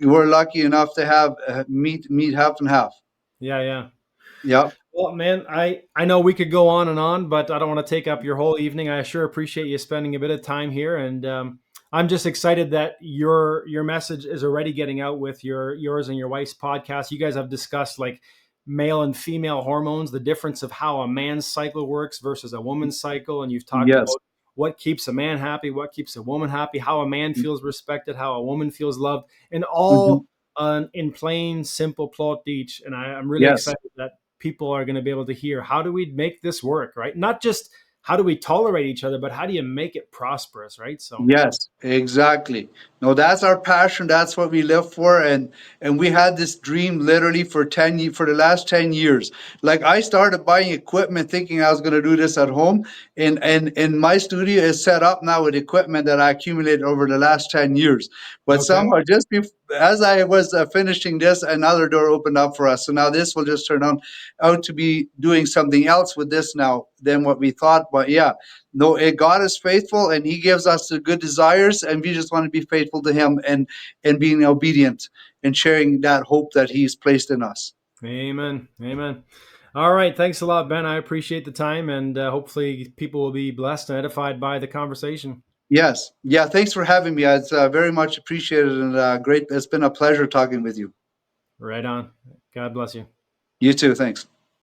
were lucky enough to have meet half and half. yeah, yeah. Yeah. Well, man, I know we could go on and on, but I don't want to take up your whole evening. I sure appreciate you spending a bit of time here, and I'm just excited that your message is already getting out with yours and your wife's podcast. You guys have discussed like male and female hormones, the difference of how a man's cycle works versus a woman's cycle, and you've talked Yes. about what keeps a man happy, what keeps a woman happy, how a man feels respected, how a woman feels loved, and Mhm. all in plain, simple Plautdietsch. And I'm really Yes. excited that people are going to be able to hear, how do we make this work, right? Not just how do we tolerate each other, but how do you make it prosperous, right? So, Yes, exactly. No, that's our passion. That's what we live for, and we had this dream literally for for the last 10 years. Like I started buying equipment thinking I was going to do this at home, and my studio is set up now with equipment that I accumulated over the last 10 years. But okay. somehow, as I was finishing this, another door opened up for us. So now this will just turn out to be doing something else with this now than what we thought. But yeah, no, God is faithful, and He gives us the good desires, and we just want to be faithful to Him and being obedient and sharing that hope that He's placed in us. Amen. Amen. All right. Thanks a lot, Ben. I appreciate the time, and hopefully people will be blessed and edified by the conversation. Yes, yeah. Thanks for having me. It's very much appreciated and great. It's been a pleasure talking with you. Right on. God bless you. You too. Thanks.